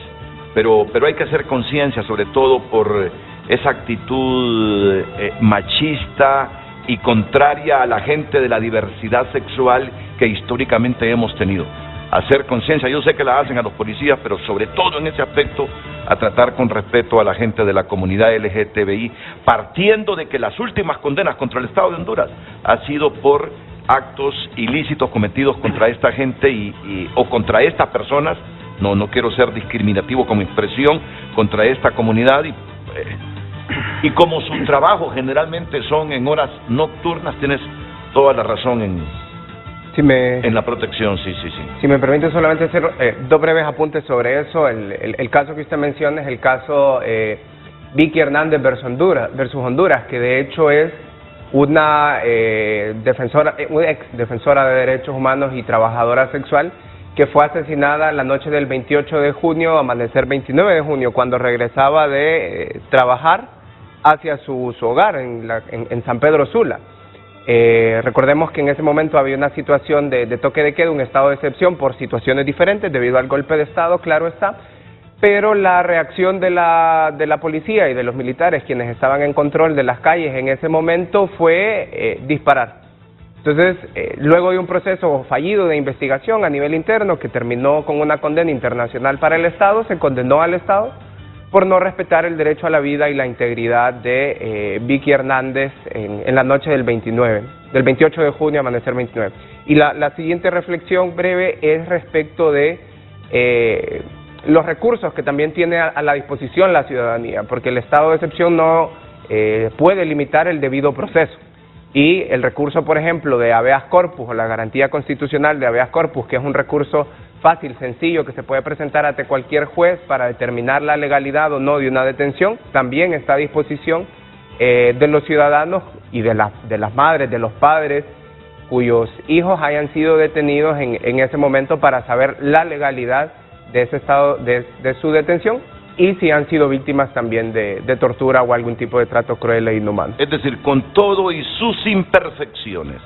pero hay que hacer conciencia, sobre todo por esa actitud machista y contraria a la gente de la diversidad sexual que históricamente hemos tenido. Hacer conciencia, yo sé que la hacen a los policías, pero sobre todo en ese aspecto, a tratar con respeto a la gente de la comunidad LGTBI, partiendo de que las últimas condenas contra el Estado de Honduras ha sido por actos ilícitos cometidos contra esta gente o contra estas personas. No quiero ser discriminativo como expresión, contra esta comunidad, y como su trabajo generalmente son en horas nocturnas, tienes toda la razón en la protección. Sí. Si me permite solamente hacer dos breves apuntes sobre eso. El caso que usted menciona es el caso Vicky Hernández versus Honduras, que de hecho es una ex defensora de derechos humanos y trabajadora sexual, que fue asesinada la noche del 28 de junio, amanecer 29 de junio, cuando regresaba de trabajar hacia su hogar en San Pedro Sula. Recordemos que en ese momento había una situación de toque de queda, un estado de excepción por situaciones diferentes debido al golpe de Estado, claro está, pero la reacción de la policía y de los militares, quienes estaban en control de las calles en ese momento, fue disparar. Entonces, luego de un proceso fallido de investigación a nivel interno que terminó con una condena internacional para el Estado, se condenó al Estado por no respetar el derecho a la vida y la integridad de Vicky Hernández en la noche del 28 de junio, amanecer 29. Y la siguiente reflexión breve es respecto de los recursos que también tiene a la disposición la ciudadanía, porque el estado de excepción no puede limitar el debido proceso. Y el recurso, por ejemplo, de habeas corpus, o la garantía constitucional de habeas corpus, que es un recurso fácil, sencillo, que se puede presentar ante cualquier juez para determinar la legalidad o no de una detención, también está a disposición de los ciudadanos y de las madres, de los padres cuyos hijos hayan sido detenidos en ese momento, para saber la legalidad de ese estado de su detención, y si han sido víctimas también de tortura o algún tipo de trato cruel e inhumano. Es decir, con todo y sus imperfecciones,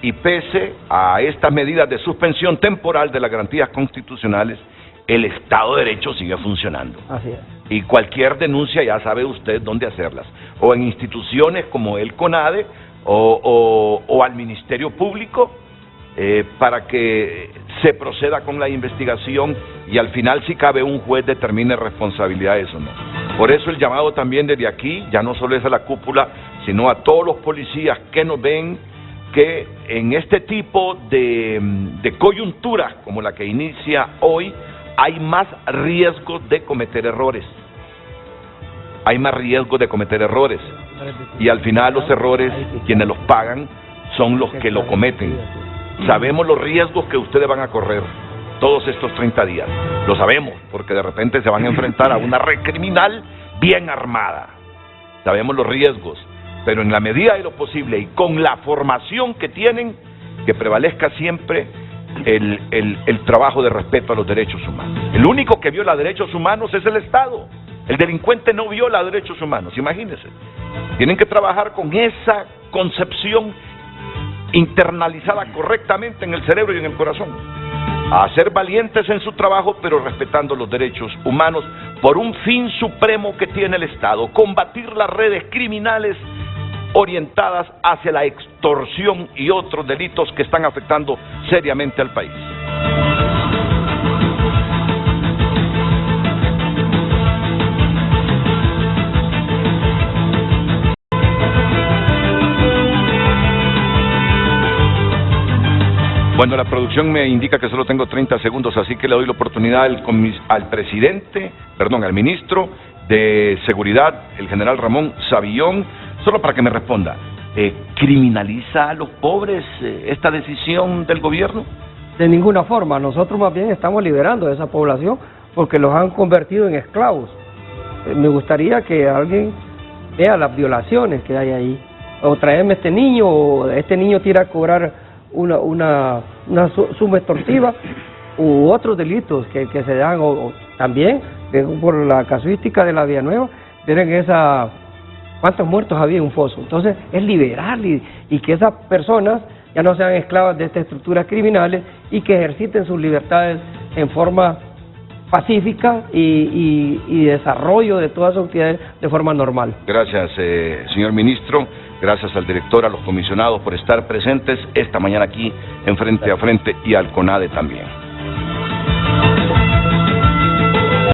y pese a estas medidas de suspensión temporal de las garantías constitucionales, el Estado de Derecho sigue funcionando. Así es. Y cualquier denuncia ya sabe usted dónde hacerlas, o en instituciones como el CONADE o al Ministerio Público, para que se proceda con la investigación y al final, si cabe, un juez determine responsabilidades o no. Por eso el llamado también desde aquí, ya no solo es a la cúpula, sino a todos los policías que nos ven, que en este tipo de coyunturas como la que inicia hoy, hay más riesgo de cometer errores. Hay más riesgo de cometer errores. Y al final los errores, quienes los pagan, son los que lo cometen. Sabemos los riesgos que ustedes van a correr todos estos 30 días. Lo sabemos, porque de repente se van a enfrentar a una red criminal bien armada. Sabemos los riesgos, pero en la medida de lo posible y con la formación que tienen, que prevalezca siempre el trabajo de respeto a los derechos humanos. El único que viola derechos humanos es el Estado. El delincuente no viola derechos humanos, imagínense. Tienen que trabajar con esa concepción internalizada correctamente en el cerebro y en el corazón. A ser valientes en su trabajo, pero respetando los derechos humanos por un fin supremo que tiene el Estado: combatir las redes criminales orientadas hacia la extorsión y otros delitos que están afectando seriamente al país. Bueno, la producción me indica que solo tengo 30 segundos, así que le doy la oportunidad al ministro de Seguridad, el general Ramón Savillón, solo para que me responda. ¿Criminaliza a los pobres esta decisión del gobierno? De ninguna forma. Nosotros más bien estamos liberando a esa población porque los han convertido en esclavos. Me gustaría que alguien vea las violaciones que hay ahí. O traerme este niño, o este niño tira a cobrar una suma extorsiva u otros delitos que se dan, o también por la casuística de la Villanueva, tienen cuántos muertos había en un foso. Entonces es liberar y que esas personas ya no sean esclavas de estas estructuras criminales y que ejerciten sus libertades en forma pacífica y desarrollo de todas sus actividades de forma normal. Gracias, señor ministro. Gracias al director, a los comisionados por estar presentes esta mañana aquí en Frente a Frente y al CONADE también.